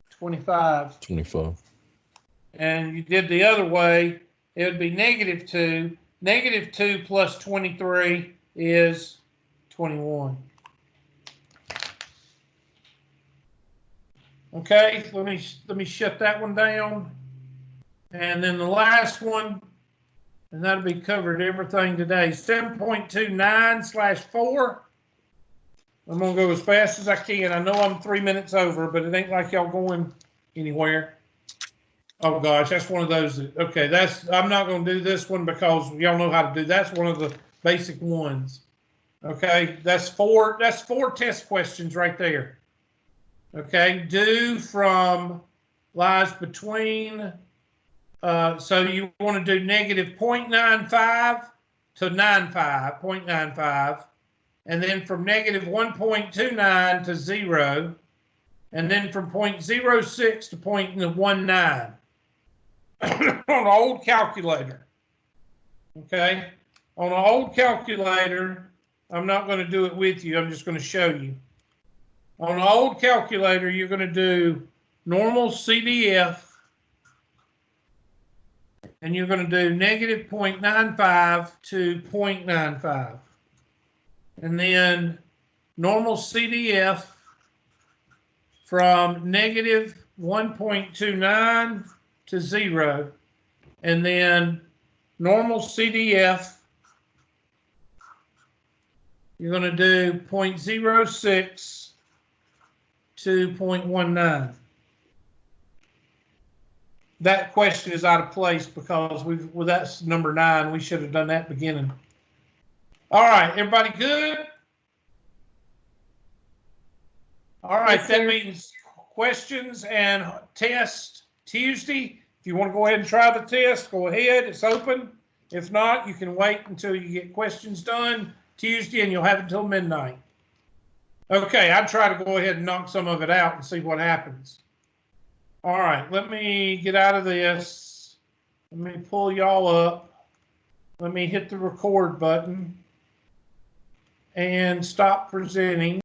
25. 25. And you did the other way, it would be -2. -2 plus 23 is 21. Okay, let me shut that one down. And then the last one, and that'll be covered everything today. 7.29/4. I'm gonna go as fast as I can. I know I'm 3 minutes over, but it ain't like y'all going anywhere. Oh gosh, that's one of those. Okay, I'm not gonna do this one because y'all know how to do. That's one of the basic ones. Okay, that's four test questions right there. Okay, due from lies between. So you want to do negative 0.95 to 0.95, and then from negative 1.29 to 0, and then from 0.06 to 0.19 on an old calculator. Okay, on an old calculator, I'm not going to do it with you. I'm just going to show you. On an old calculator, you're going to do normal CDF. And you're going to do negative 0.95 to 0.95. And then normal CDF from negative 1.29 to 0. And then normal CDF you're going to do 0.06 to 0.19. That question is out of place because well, that's number 9. We should have done that beginning. All right, everybody good? All right, Yes, that sir. means questions and test Tuesday. If you want to go ahead and try the test, go ahead. It's open. If not, you can wait until you get questions done Tuesday, and you'll have until midnight. Okay, I'd try to go ahead and knock some of it out and see what happens. All right, let me get out of this. Let me pull y'all up. Let me hit the record button and stop presenting.